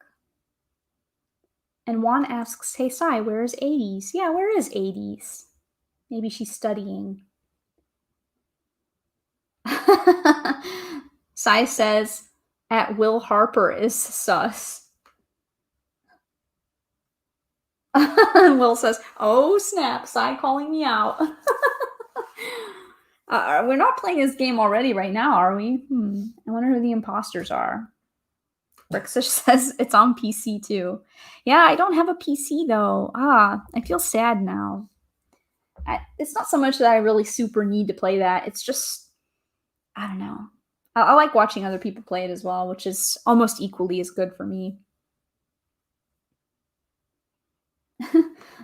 And Juan asks, hey, Cy, where is 80s? Yeah, where is 80s? Maybe she's studying. Cy says, at Will Harper is sus. Will says, oh, snap, Cy calling me out. We're not playing this game already right now, are we? I wonder who the imposters are. Brixish says it's on PC too. Yeah, I don't have a PC though. I feel sad now. It's not so much that I really super need to play that. It's just, I don't know. I like watching other people play it as well, which is almost equally as good for me.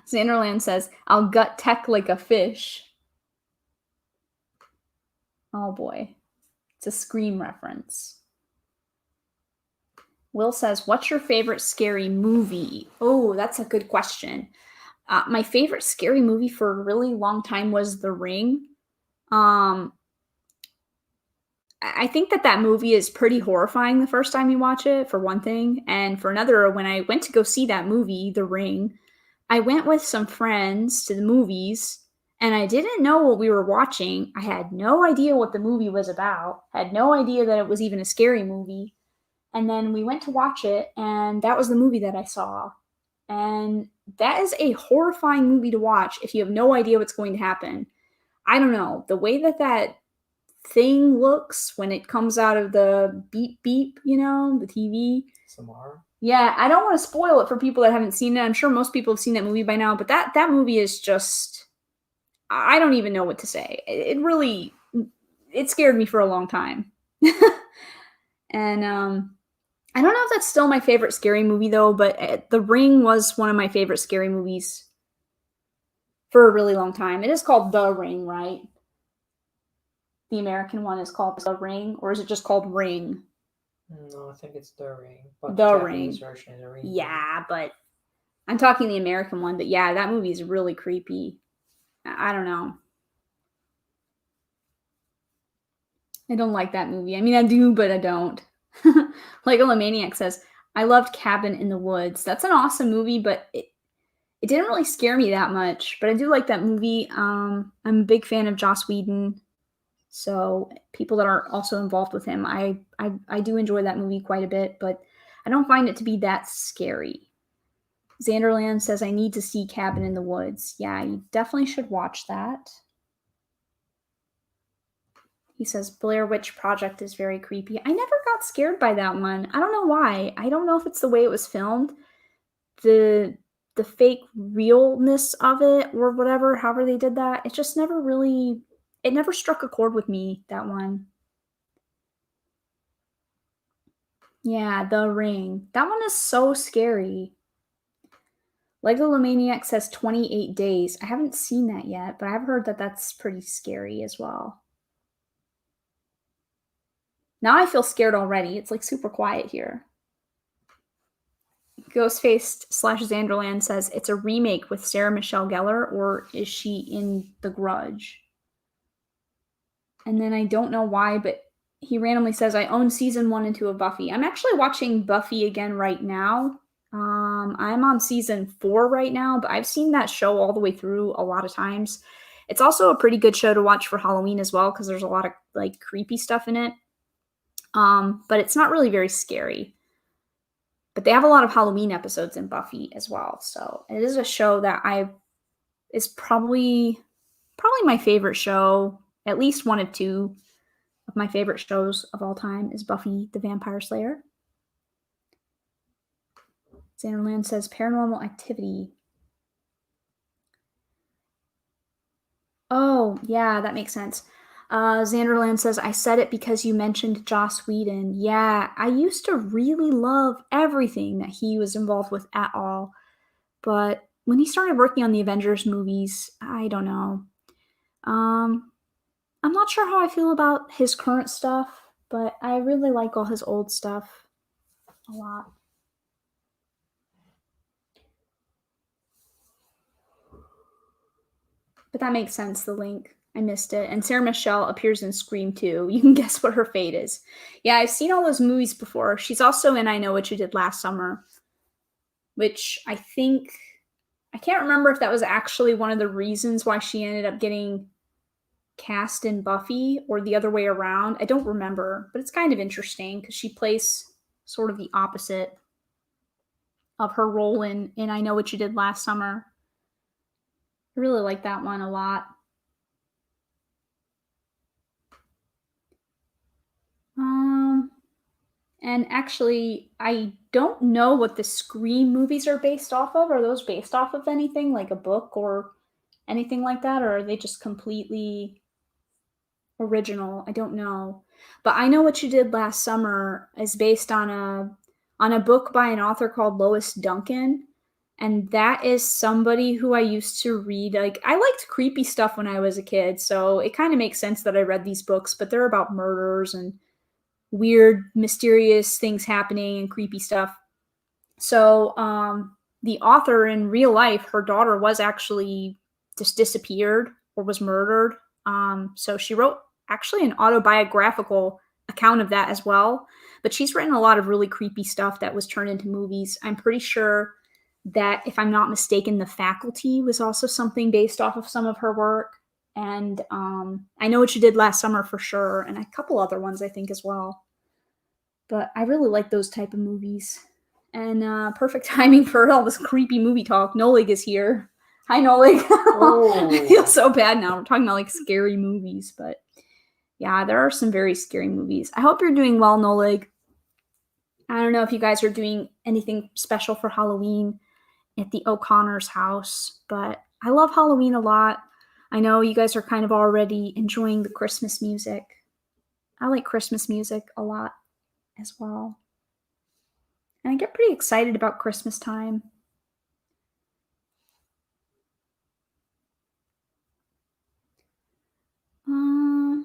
Xanderland says, I'll gut tech like a fish. Oh boy. It's a Scream reference. Will says, what's your favorite scary movie? Oh, that's a good question. My favorite scary movie for a really long time was The Ring. I think that movie is pretty horrifying the first time you watch it, for one thing. And for another, when I went to go see that movie, The Ring, I went with some friends to the movies, and I didn't know what we were watching. I had no idea what the movie was about. Had no idea that it was even a scary movie. And then we went to watch it, and that was the movie that I saw. And that is a horrifying movie to watch if you have no idea what's going to happen. I don't know. The way that thing looks when it comes out of the beep beep, the TV. Samara? Yeah, I don't want to spoil it for people that haven't seen it. I'm sure most people have seen that movie by now, but that movie is just, I don't even know what to say. It scared me for a long time. And I don't know if that's still my favorite scary movie though, but The Ring was one of my favorite scary movies for a really long time. It is called The Ring, right? The American one is called The Ring, or is it just called Ring? No, I think it's The Ring. But The Japanese Ring. Version is The Ring. Yeah, but I'm talking the American one. But yeah, that movie is really creepy. I don't know. I don't like that movie. I mean, I do, but I don't. Legolomaniac says, I loved Cabin in the Woods. That's an awesome movie, but it didn't really scare me that much. But I do like that movie. I'm a big fan of Joss Whedon. So people that are also involved with him, I do enjoy that movie quite a bit, but I don't find it to be that scary. Xanderland says, I need to see Cabin in the Woods. Yeah, you definitely should watch that. He says, Blair Witch Project is very creepy. I never got scared by that one. I don't know why. I don't know if it's the way it was filmed. The fake realness of it or whatever, however they did that. It just never really, it never struck a chord with me, that one. Yeah, The Ring. That one is so scary. Legolomaniac says 28 Days. I haven't seen that yet, but I've heard that that's pretty scary as well. Now I feel scared already. It's like super quiet here. Ghostface / Xanderland says it's a remake with Sarah Michelle Gellar, or is she in The Grudge? And then I don't know why, but he randomly says, I own season 1 and 2 of Buffy. I'm actually watching Buffy again right now. I'm on season 4 right now, but I've seen that show all the way through a lot of times. It's also a pretty good show to watch for Halloween as well, because there's a lot of like creepy stuff in it. But it's not really very scary. But they have a lot of Halloween episodes in Buffy as well. So it is a show that is probably my favorite show. At least one of 2 of my favorite shows of all time is Buffy the Vampire Slayer. Xanderland says Paranormal Activity. Oh, yeah, that makes sense. Xanderland says, I said it because you mentioned Joss Whedon. Yeah, I used to really love everything that he was involved with at all. But when he started working on the Avengers movies, I don't know. I'm not sure how I feel about his current stuff, but I really like all his old stuff a lot. But that makes sense, the link. I missed it. And Sarah Michelle appears in Scream 2. You can guess what her fate is. Yeah, I've seen all those movies before. She's also in I Know What You Did Last Summer, which I can't remember if that was actually one of the reasons why she ended up getting cast in Buffy or the other way around. I don't remember, but it's kind of interesting because she plays sort of the opposite of her role in I Know What You Did Last Summer. I really like that one a lot. And actually, I don't know what the Scream movies are based off of. Are those based off of anything, like a book or anything like that? Or are they just completely original? I don't know. But I Know What You Did Last Summer is based on a book by an author called Lois Duncan. And that is somebody who I used to read. Like, I liked creepy stuff when I was a kid, so it kind of makes sense that I read these books, but they're about murders and weird, mysterious things happening and creepy stuff. So the author in real life, her daughter was actually just disappeared or was murdered. So she wrote actually an autobiographical account of that as well. But she's written a lot of really creepy stuff that was turned into movies. I'm pretty sure that, if I'm not mistaken, The Faculty was also something based off of some of her work. And I Know What You Did Last Summer for sure, and a couple other ones I think as well. But I really like those type of movies. And perfect timing for all this creepy movie talk. Nolig is here. Hi, Nolig. Oh. I feel so bad now. We're talking about like scary movies, but yeah, there are some very scary movies. I hope you're doing well, Nolig. I don't know if you guys are doing anything special for Halloween at the O'Connor's house, but I love Halloween a lot. I know you guys are kind of already enjoying the Christmas music. I like Christmas music a lot as well. And I get pretty excited about Christmas time. I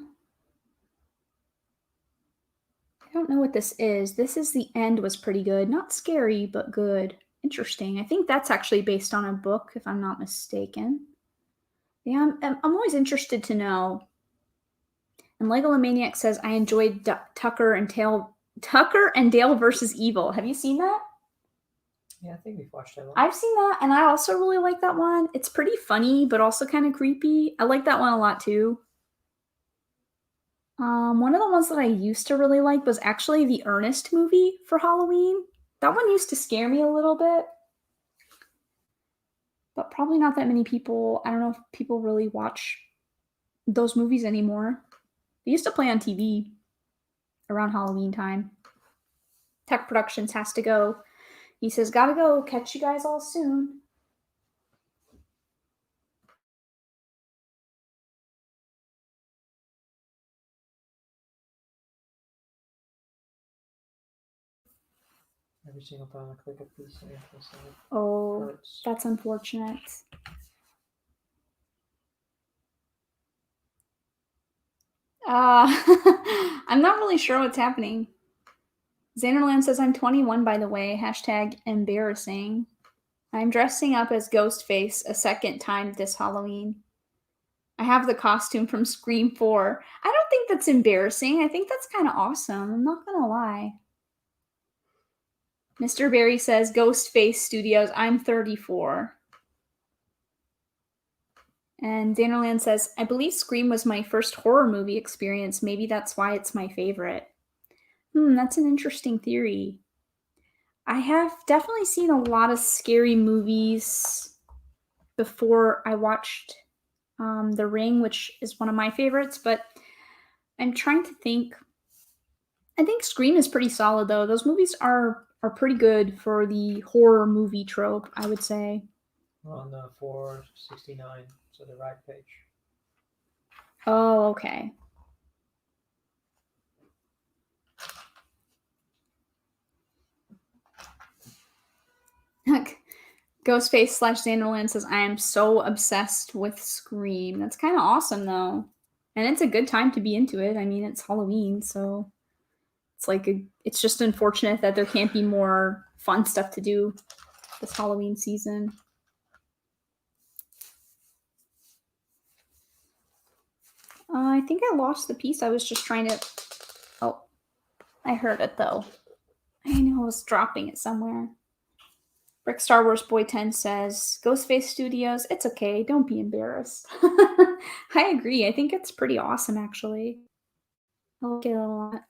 don't know what this is. This is The End was pretty good. Not scary, but good. Interesting. I think that's actually based on a book, if I'm not mistaken. Yeah, I'm always interested to know. And Legolomaniac says, I enjoyed Tucker and Dale versus Evil. Have you seen that? Yeah, I think we've watched that one. I've seen that, and I also really like that one. It's pretty funny, but also kind of creepy. I like that one a lot, too. One of the ones that I used to really like was actually the Ernest movie for Halloween. That one used to scare me a little bit. but probably not that many people. I don't know if people really watch those movies anymore. They used to play on TV around Halloween time. Tech Productions has to go. He says, gotta go. Catch you guys all soon. Every single time I click a piece, Oh, hurts. that's unfortunate. I'm not really sure what's happening. Xanderland says, I'm 21, by the way. Hashtag embarrassing. I'm dressing up as Ghostface a second time this Halloween. I have the costume from Scream 4. I don't think that's embarrassing. I think that's kind of awesome. I'm not going to lie. Mr. Barry says, Ghostface Studios, I'm 34. And Dannerland says, I believe Scream was my first horror movie experience. Maybe that's why it's my favorite. That's an interesting theory. I have definitely seen a lot of scary movies before I watched The Ring, which is one of my favorites, but I'm trying to think. I think Scream is pretty solid, though. Those movies are pretty good for the horror movie trope, I would say. On 469, so the right page. Oh, okay. Ghostface / Zanderland says, I am so obsessed with Scream. That's kind of awesome, though. And it's a good time to be into it. I mean, it's Halloween, so it's like it's just unfortunate that there can't be more fun stuff to do this Halloween season. I think I lost the piece. I was just trying to... Oh, I heard it, though. I know I was dropping it somewhere. Rick Star Wars Boy 10 says, Ghostface Studios, it's okay. Don't be embarrassed. I agree. I think it's pretty awesome, actually. I like it a lot.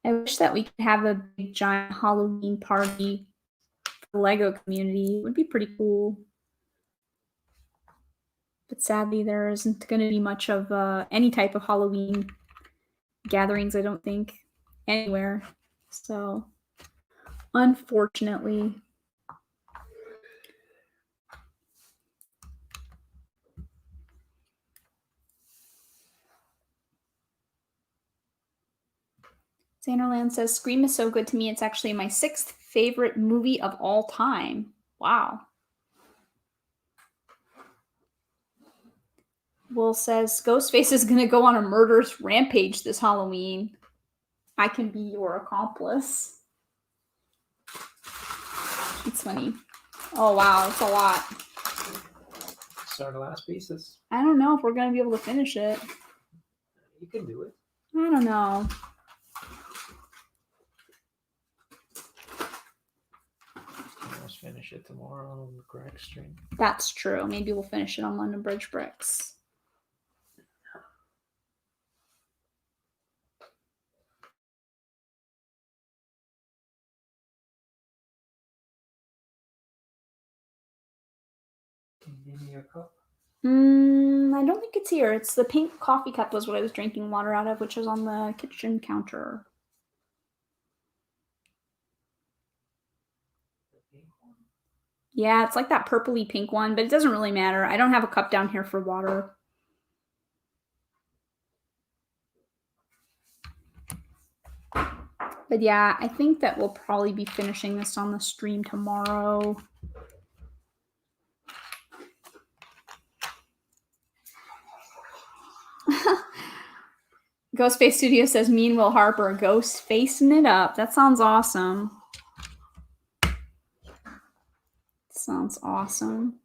I wish that we could have a big, giant Halloween party for the LEGO community. It would be pretty cool. But sadly, there isn't going to be much of any type of Halloween gatherings, I don't think, anywhere. So, unfortunately. Xanderland says, Scream is so good to me. It's actually my 6th favorite movie of all time. Wow. Will says, Ghostface is going to go on a murderous rampage this Halloween. I can be your accomplice. It's funny. Oh, wow. It's a lot. So the last pieces. I don't know if we're going to be able to finish it. You can do it. I don't know. Let's finish it tomorrow on the Greg stream. That's true. Maybe we'll finish it on London Bridge Bricks. Can you give me your cup? I don't think it's here. It's the pink coffee cup was what I was drinking water out of, which was on the kitchen counter. Yeah, it's like that purpley pink one, but it doesn't really matter. I don't have a cup down here for water. But yeah, I think that we'll probably be finishing this on the stream tomorrow. Ghostface Studio says, me and Will Harper, ghost facing it up. That sounds awesome. Sounds awesome.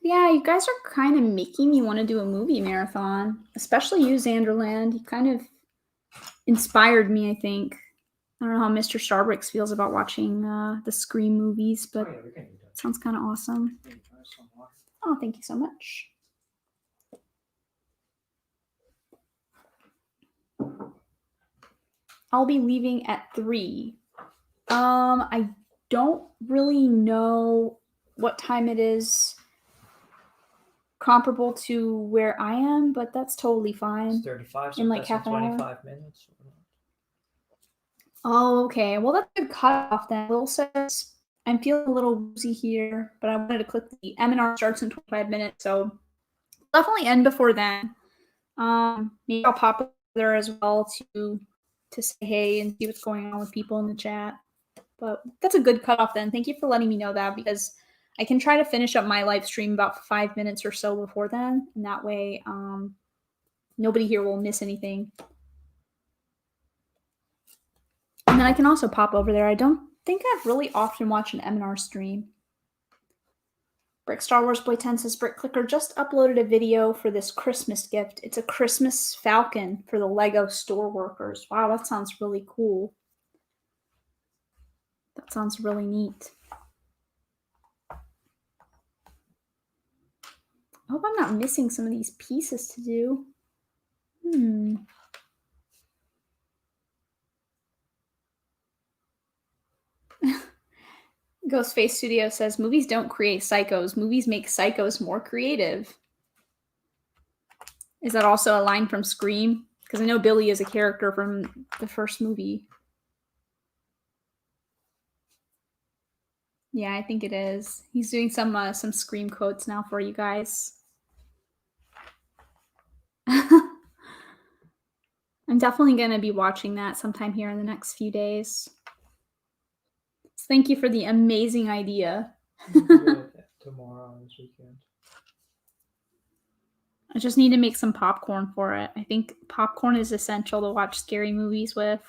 Yeah, you guys are kind of making me want to do a movie marathon, especially you, Xanderland. You kind of inspired me, I think. I don't know how Mr. StarBricks feels about watching the Scream movies, but it sounds kind of awesome. Oh, thank you so much. I'll be leaving at 3. I don't really know what time it is comparable to where I am, but that's totally fine. It's 35, so in like that's half in an hour. 25 minutes. Oh, okay. Well, that's a good cutoff then. Will says, I'm feeling a little woozy here, but I wanted to click the M&R starts in 25 minutes, so definitely end before then. Maybe I'll pop up there as well to say hey and see what's going on with people in the chat. But that's a good cutoff then. Thank you for letting me know that, because I can try to finish up my live stream about 5 minutes or so before then, and that way nobody here will miss anything. And then I can also pop over there. I don't think I've really often watched an M&R stream. Brick Star Wars Boy 10 says, Brick Clicker just uploaded a video for this Christmas gift. It's a Christmas Falcon for the Lego store workers. Wow, that sounds really cool. That sounds really neat. I hope I'm not missing some of these pieces to do. Ghostface Studio says, movies don't create psychos. Movies make psychos more creative. Is that also a line from Scream? Because I know Billy is a character from the first movie. Yeah, I think it is. He's doing some Scream quotes now for you guys. I'm definitely going to be watching that sometime here in the next few days. So thank you for the amazing idea. Tomorrow, this weekend. I just need to make some popcorn for it. I think popcorn is essential to watch scary movies with.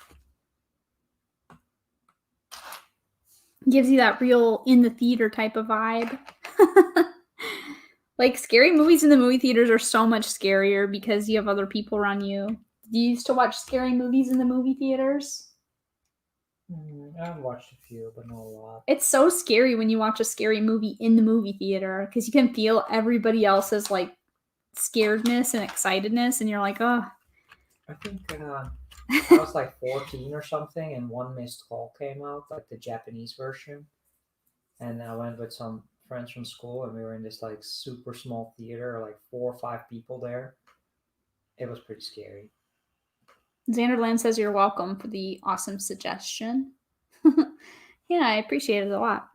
Gives you that real in the theater type of vibe. Like, scary movies in the movie theaters are so much scarier because you have other people around you. Do you used to watch scary movies in the movie theaters? I've watched a few, but not a lot. It's so scary when you watch a scary movie in the movie theater because you can feel everybody else's like scaredness and excitedness, and you're like, oh. I think I was like 14 or something, and One Missed Call came out, like the Japanese version, and I went with some friends from school, and we were in this like super small theater, like 4 or 5 people there. It was pretty scary. Xanderland says you're welcome for the awesome suggestion. Yeah, I appreciate it a lot.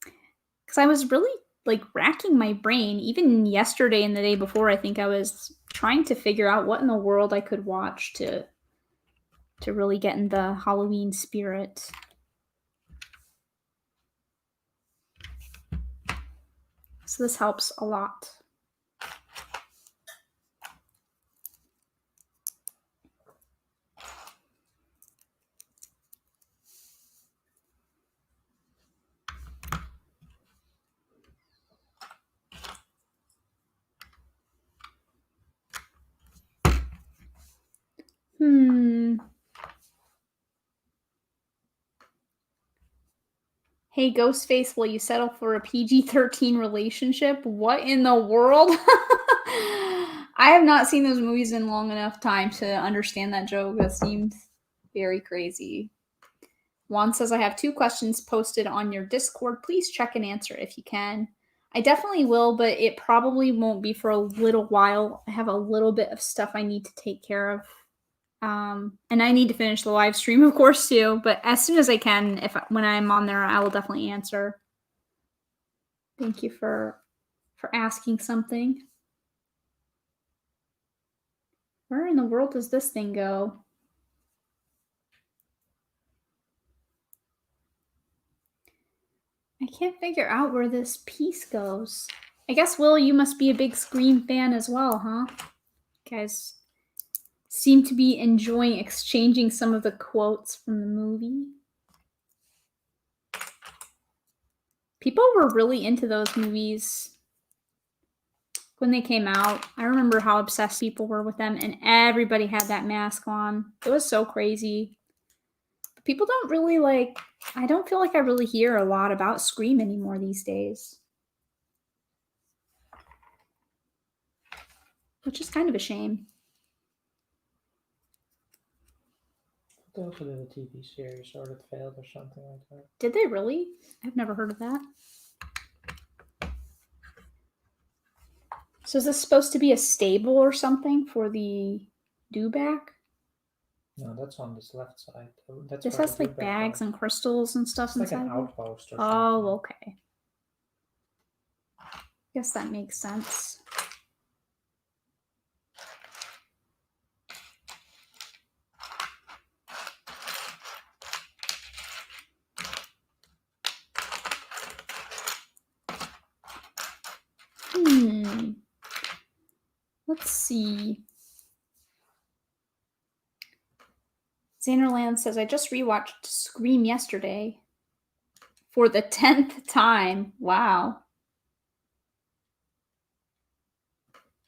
Because I was really like racking my brain, even yesterday and the day before. I think I was trying to figure out what in the world I could watch to really get in the Halloween spirit. So this helps a lot. Hey, Ghostface, will you settle for a PG-13 relationship? What in the world? I have not seen those movies in long enough time to understand that joke. That seems very crazy. Juan says, I have 2 questions posted on your Discord. Please check and answer if you can. I definitely will, but it probably won't be for a little while. I have a little bit of stuff I need to take care of. And I need to finish the live stream, of course, too. But as soon as I can, when I'm on there, I will definitely answer. Thank you for asking something. Where in the world does this thing go? I can't figure out where this piece goes. I guess, Will, you must be a big Scream fan as well, huh? You guys seem to be enjoying exchanging some of the quotes from the movie. People were really into those movies when they came out. I remember how obsessed people were with them, and everybody had that mask on. It was so crazy. But people don't really I don't feel like I really hear a lot about Scream anymore these days. Which is kind of a shame. They also did a TV series, or it failed, or something like that. Did they really? I've never heard of that. So is this supposed to be a stable or something for the dewback? No, that's on this left side. That's This where has the like dewback bags goes. and crystals and stuff It's like inside an of it. outpost or Oh, something. okay. Guess that makes sense. Let's see. Xanderland says, I just rewatched Scream yesterday for the 10th time. Wow.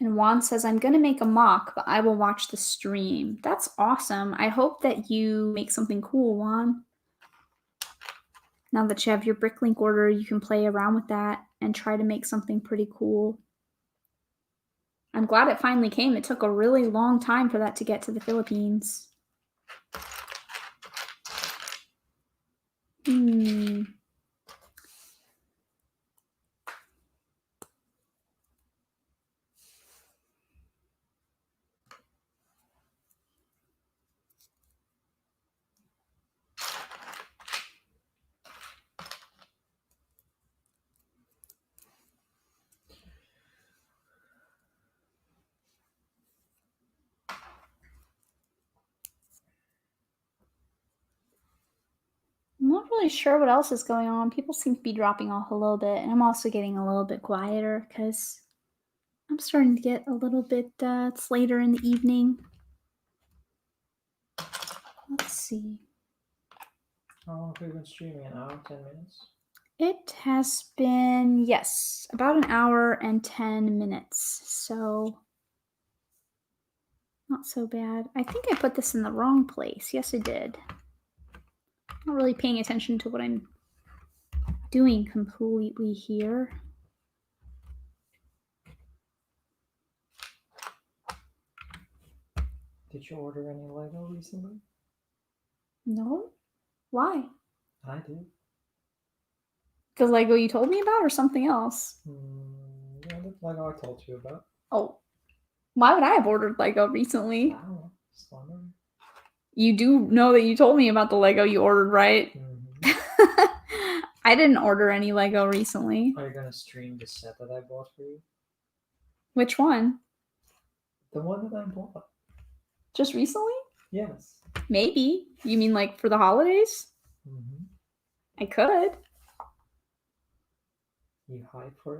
And Juan says, I'm going to make a mock, but I will watch the stream. That's awesome. I hope that you make something cool, Juan. Now that you have your Bricklink order, you can play around with that and try to make something pretty cool. I'm glad it finally came. It took a really long time for that to get to the Philippines. I'm not really sure what else is going on. People seem to be dropping off a little bit, and I'm also getting a little bit quieter because I'm starting to get a little bit, it's later in the evening. Let's see. How long have we been streaming? An hour, 10 minutes? It has been, yes, about an hour and 10 minutes. So, not so bad. I think I put this in the wrong place. Yes, I did. Not really paying attention to what I'm doing completely here. Did you order any Lego recently? No? Why? I did. The Lego you told me about or something else? Yeah, the Lego I told you about. Oh. Why would I have ordered Lego recently? I don't know. Just wondering. You do know that you told me about the Lego you ordered, right? I didn't order any Lego recently. Are you gonna stream the set that I bought for you? Which one? The one that I bought. Just recently? Yes. Maybe. You mean like for the holidays? I could. You hype for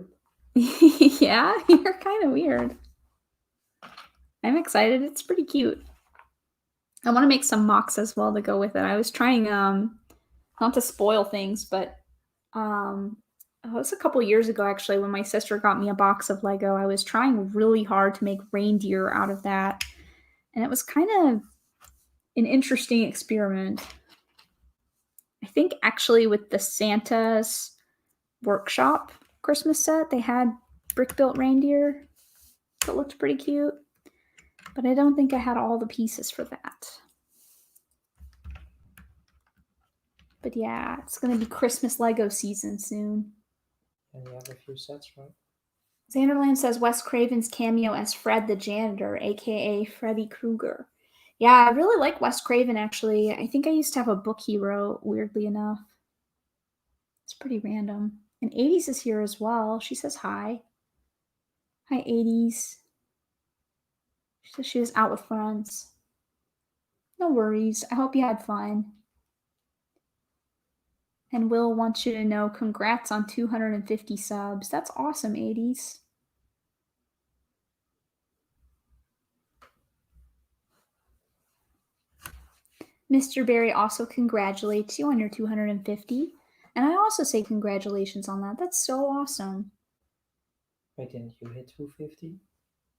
it? Yeah, you're kind of weird. I'm excited. It's pretty cute. I want to make some mocks as well to go with it. I was trying, not to spoil things, but it was a couple years ago actually when my sister got me a box of Lego. I was trying really hard to make reindeer out of that, and it was kind of an interesting experiment. I think actually with the Santa's Workshop Christmas set, they had brick-built reindeer that looked pretty cute, but I don't think I had all the pieces for that. But yeah, it's going to be Christmas Lego season soon. And you have a few sets, right? Xanderland says Wes Craven's cameo as Fred the janitor, aka Freddy Krueger. Yeah, I really like Wes Craven actually. I think I used to have a book he wrote, weirdly enough. It's pretty random. And 80s is here as well. She says hi. Hi, 80s. She says she was out with friends. No worries. I hope you had fun. And Will wants you to know congrats on 250 subs. That's awesome, 80s. Mr. Barry also congratulates you on your 250. And I also say congratulations on that. That's so awesome. Wait, didn't you hit 250?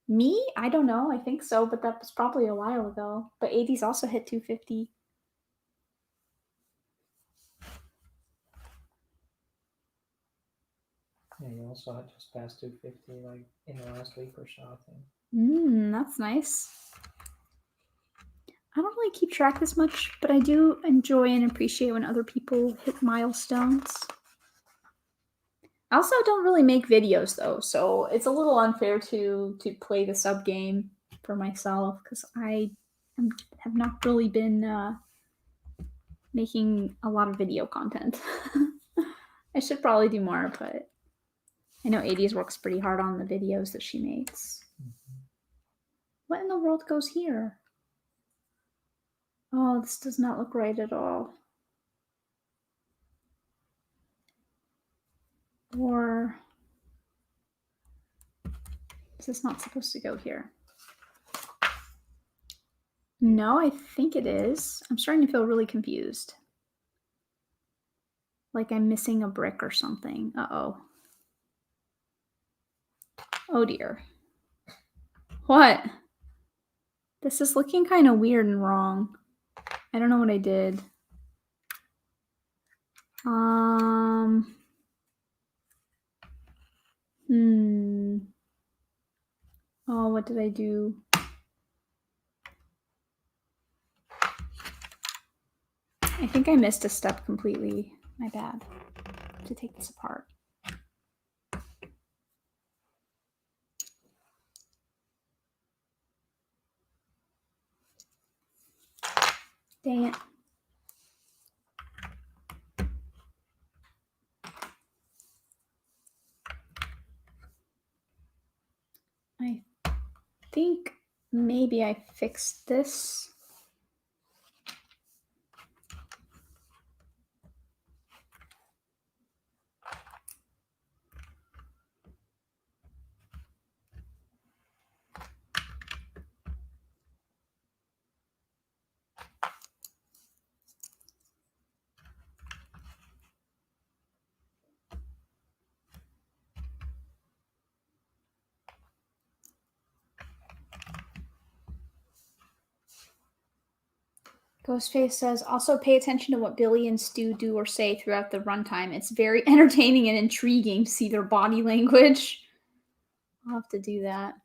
Me? I don't know. I think so, but that was probably a while ago. But 80s also hit 250. Yeah, you also had just passed 250 like in the last week or so, I think. That's nice. I don't really keep track as much, but I do enjoy and appreciate when other people hit milestones. I also don't really make videos though, so it's a little unfair to play the sub game for myself because I have not really been making a lot of video content. I should probably do more, but I know 80s works pretty hard on the videos that she makes. What in the world goes here? Oh, this does not look right at all. Or is this not supposed to go here? No, I think it is. I'm starting to feel really confused. Like I'm missing a brick or something. Uh-oh. Oh dear. What? This is looking kind of weird and wrong. I don't know what I did. Oh, what did I do? I think I missed a step completely. My bad. I have to take this apart. Dang it. I think maybe I fixed this. Ghostface says, also pay attention to what Billy and Stu do or say throughout the runtime. It's very entertaining and intriguing to see their body language. I'll have to do that.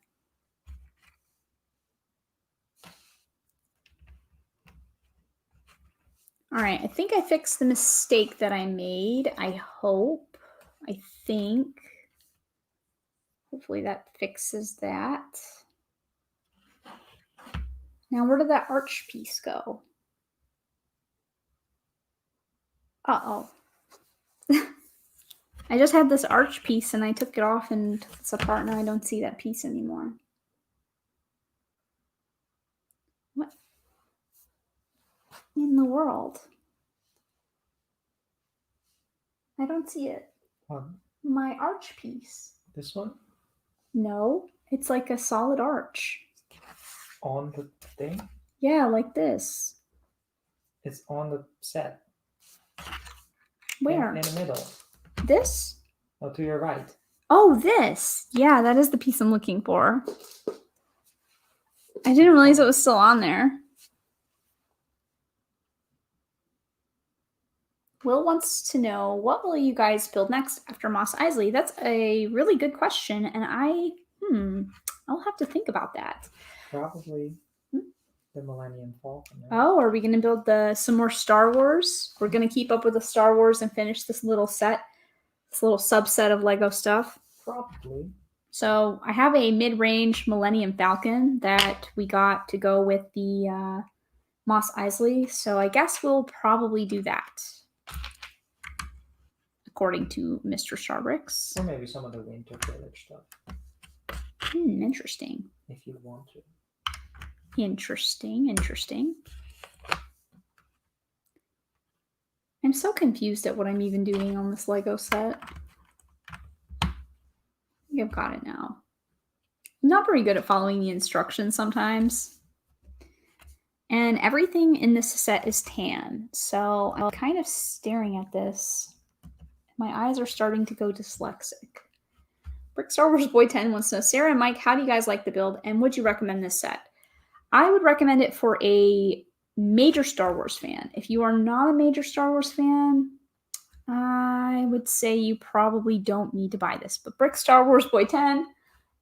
All right, I think I fixed the mistake that I made. I hope. I think. Hopefully that fixes that. Now, where did that arch piece go? Uh-oh. I just had this arch piece and I took it off and took this apart. Now I don't see that piece anymore. What in the world? I don't see it. What? My arch piece. This one? No, it's like a solid arch. On the thing? Yeah, like this. It's on the set. Where? In the middle. This? Oh, to your right. Oh, this. Yeah, that is the piece I'm looking for. I didn't realize it was still on there. Will wants to know, what will you guys build next after Mos Eisley? That's a really good question, and I'll have to think about that. Probably the Millennium Falcon. Right? Oh, are we going to build some more Star Wars? We're going to keep up with the Star Wars and finish this little set, this little subset of Lego stuff? Probably. So I have a mid-range Millennium Falcon that we got to go with the Mos Eisley, so I guess we'll probably do that, according to Mr. StarBricks. Or maybe some of the Winter Village stuff. Interesting. If you want to. Interesting. I'm so confused at what I'm even doing on this Lego set. I think I've got it now. I'm not very good at following the instructions sometimes. And everything in this set is tan. So I'm kind of staring at this. My eyes are starting to go dyslexic. Brick Star Wars Boy 10 wants to know, Sarah and Mike, how do you guys like the build? And would you recommend this set? I would recommend it for a major Star Wars fan. If you are not a major Star Wars fan, I would say you probably don't need to buy this. But Brick Star Wars Boy 10,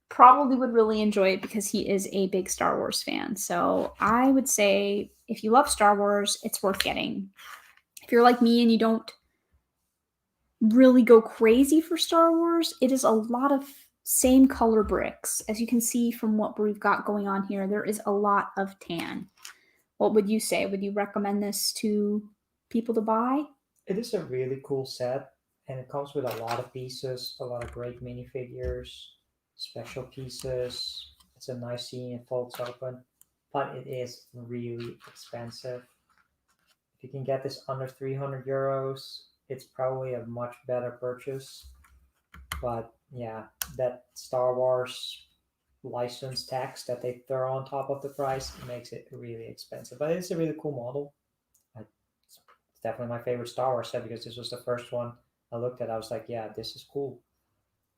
probably would really enjoy it because he is a big Star Wars fan. So I would say if you love Star Wars, it's worth getting. If you're like me and you don't really go crazy for Star Wars, it is a lot of same color bricks. As you can see from what we've got going on here, there is a lot of tan. What would you say? Would you recommend this to people to buy? It is a really cool set, and it comes with a lot of pieces, a lot of great minifigures, special pieces. It's a nice scene, it folds open, but it is really expensive. If you can get this under 300 euros, it's probably a much better purchase. But yeah, that Star Wars license tax that they throw on top of the price makes it really expensive. But it's a really cool model. It's definitely my favorite Star Wars set because this was the first one I looked at. I was like, yeah, this is cool.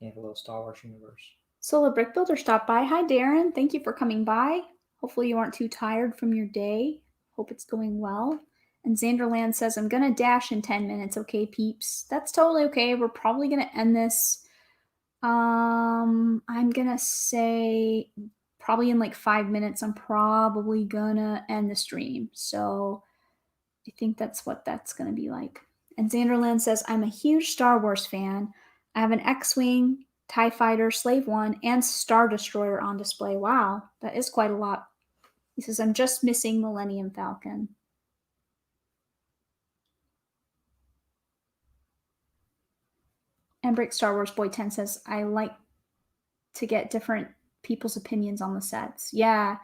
You have a little Star Wars universe. Solar Brick Builder stopped by. Hi, Darren. Thank you for coming by. Hopefully you aren't too tired from your day. Hope it's going well. And Xanderland says, I'm going to dash in 10 minutes. Okay, peeps. That's totally okay. We're probably going to end this. I'm going to say probably in like 5 minutes, I'm probably going to end the stream. So I think that's what that's going to be like. And Xanderland says, I'm a huge Star Wars fan. I have an X-Wing, TIE Fighter, Slave One, and Star Destroyer on display. Wow, that is quite a lot. He says, I'm just missing Millennium Falcon. And Brick Star Wars Boy 10 says, I like to get different people's opinions on the sets. Yeah.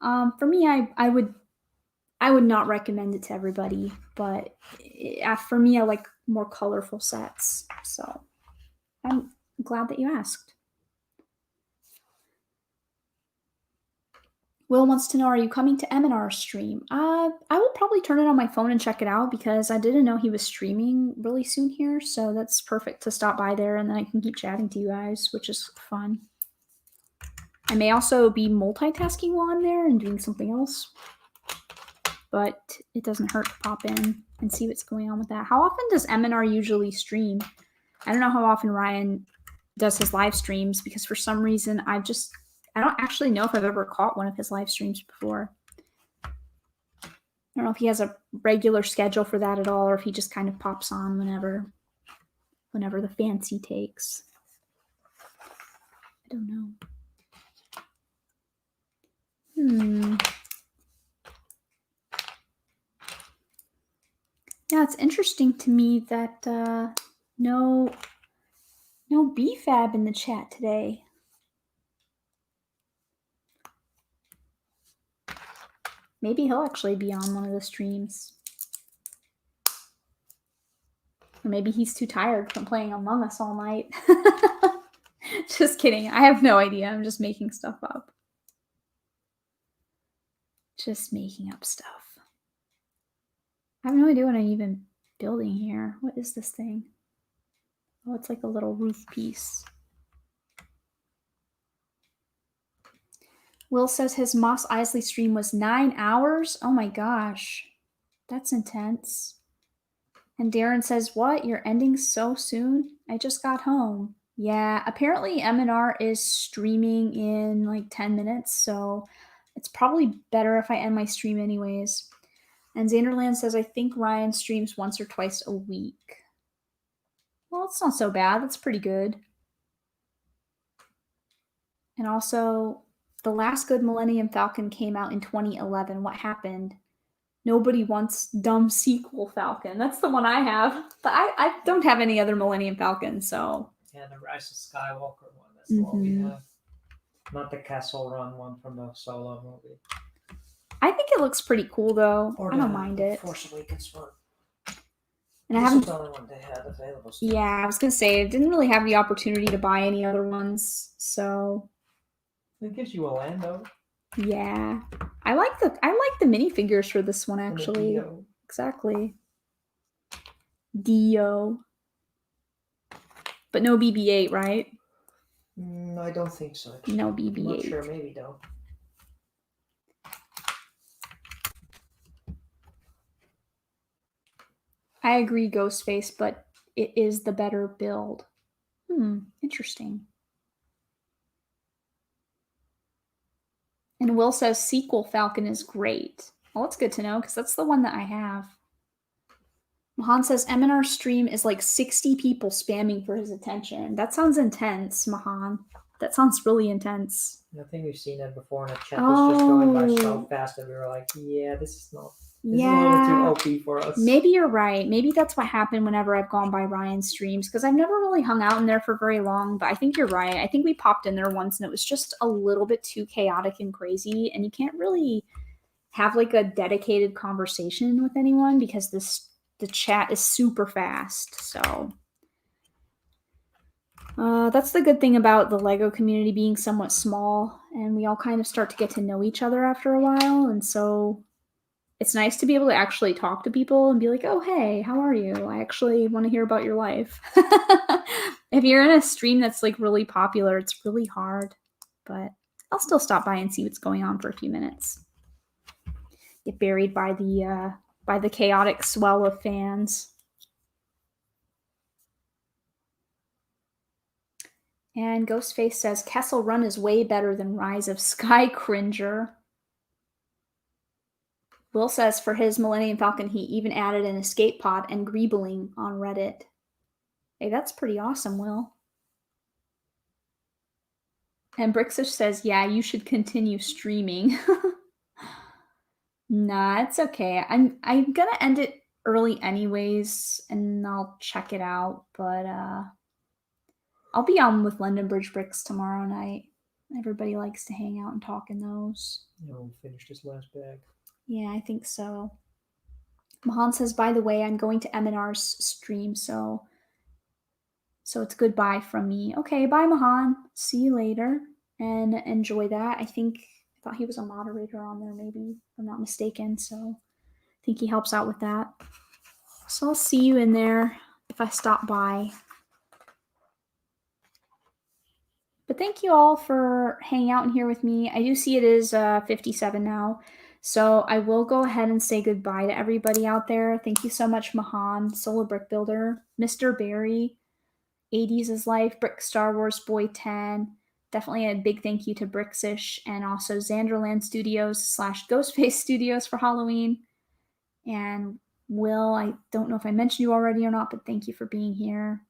For me, I would not recommend it to everybody, but for me, I like more colorful sets. So I'm glad that you asked. Will wants to know, are you coming to M&R stream? I will probably turn it on my phone and check it out because I didn't know he was streaming really soon here. So that's perfect to stop by there and then I can keep chatting to you guys, which is fun. I may also be multitasking while I'm there and doing something else, but it doesn't hurt to pop in and see what's going on with that. How often does M&R usually stream? I don't know how often Ryan does his live streams because for some reason I don't actually know if I've ever caught one of his live streams before. I don't know if he has a regular schedule for that at all or if he just kind of pops on whenever the fancy takes. I don't know. Yeah, it's interesting to me that no BFAB in the chat today. Maybe he'll actually be on one of the streams. Or maybe he's too tired from playing Among Us all night. Just kidding. I have no idea. I'm just making stuff up. Just making up stuff. I have no idea what I'm even building here. What is this thing? Oh, it's like a little roof piece. Will says his Mos Eisley stream was 9 hours. Oh my gosh. That's intense. And Darren says, what? You're ending so soon? I just got home. Yeah, apparently M&R is streaming in like 10 minutes, so it's probably better if I end my stream anyways. And Xanderland says, I think Ryan streams once or twice a week. Well, it's not so bad. That's pretty good. And also, the last good Millennium Falcon came out in 2011. What happened? Nobody wants dumb sequel Falcon. That's the one I have. But I don't have any other Millennium Falcon, so. Yeah, the Rise of Skywalker one. That's the one we have. Not the Castle Run one from the Solo movie. I think it looks pretty cool, though. I don't mind it. Force Awakens one. And this is the only one they had available. Still. Yeah, I was going to say, I didn't really have the opportunity to buy any other ones, so. It gives you a Lando. Yeah. I like the minifigures for this one, actually. Dio. Exactly. Dio. But no BB-8, right? I don't think so. Actually. No BB-8. I'm not sure, maybe though. I agree, Ghostface, but it is the better build. Interesting. And Will says Sequel Falcon is great. Well, that's good to know because that's the one that I have. Mahan says M&R stream is like 60 people spamming for his attention. That sounds intense, Mahan. That sounds really intense. I think we've seen that before, and the chat was just going by so Oh. fast that we were like, yeah, this is not. This Yeah. is a little too OP for us. Maybe you're right. Maybe that's what happened whenever I've gone by Ryan's streams because I've never really hung out in there for very long. But I think you're right. I think we popped in there once and it was just a little bit too chaotic and crazy. And you can't really have like a dedicated conversation with anyone because the chat is super fast. So that's the good thing about the Lego community being somewhat small, and we all kind of start to get to know each other after a while. And so it's nice to be able to actually talk to people and be like, oh, hey, how are you? I actually want to hear about your life. If you're in a stream that's like really popular, it's really hard, but I'll still stop by and see what's going on for a few minutes. Get buried by the chaotic swell of fans. And Ghostface says Kessel Run is way better than Rise of Sky Cringer. Will says for his Millennium Falcon, he even added an escape pod and greebling on Reddit. Hey, that's pretty awesome, Will. And Brixish says, yeah, you should continue streaming. Nah, it's okay. I'm gonna end it early anyways, and I'll check it out. But I'll be on with London Bridge Bricks tomorrow night. Everybody likes to hang out and talk in those. Yeah, we'll finish this last bag. Yeah, I think so. Mahan says, by the way, I'm going to M&R's stream, so it's goodbye from me. Okay, bye, Mahan. See you later, and enjoy that. I thought he was a moderator on there, maybe, if I'm not mistaken, so I think he helps out with that. So I'll see you in there if I stop by. But thank you all for hanging out in here with me. I do see it is 57 now. So I will go ahead and say goodbye to everybody out there. Thank you so much, Mahan, Solar Brick Builder, Mr. Barry, 80s is Life, Brick Star Wars Boy 10. Definitely a big thank you to Brixish and also Xanderland Studios / Ghostface Studios for Halloween. And Will, I don't know if I mentioned you already or not, but thank you for being here.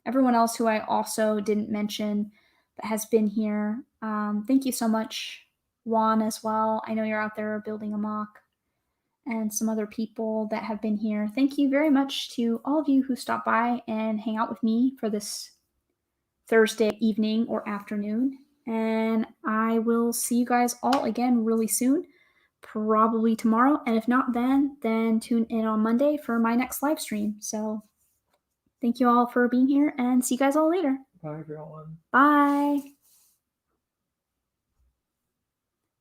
Everyone else who I also didn't mention that has been here, thank you so much. Juan as well. I know you're out there building a mock. And some other people that have been here. Thank you very much to all of you who stopped by and hang out with me for this Thursday evening or afternoon. And I will see you guys all again really soon, probably tomorrow. And if not then tune in on Monday for my next live stream. So thank you all for being here and see you guys all later. Bye, everyone. Bye.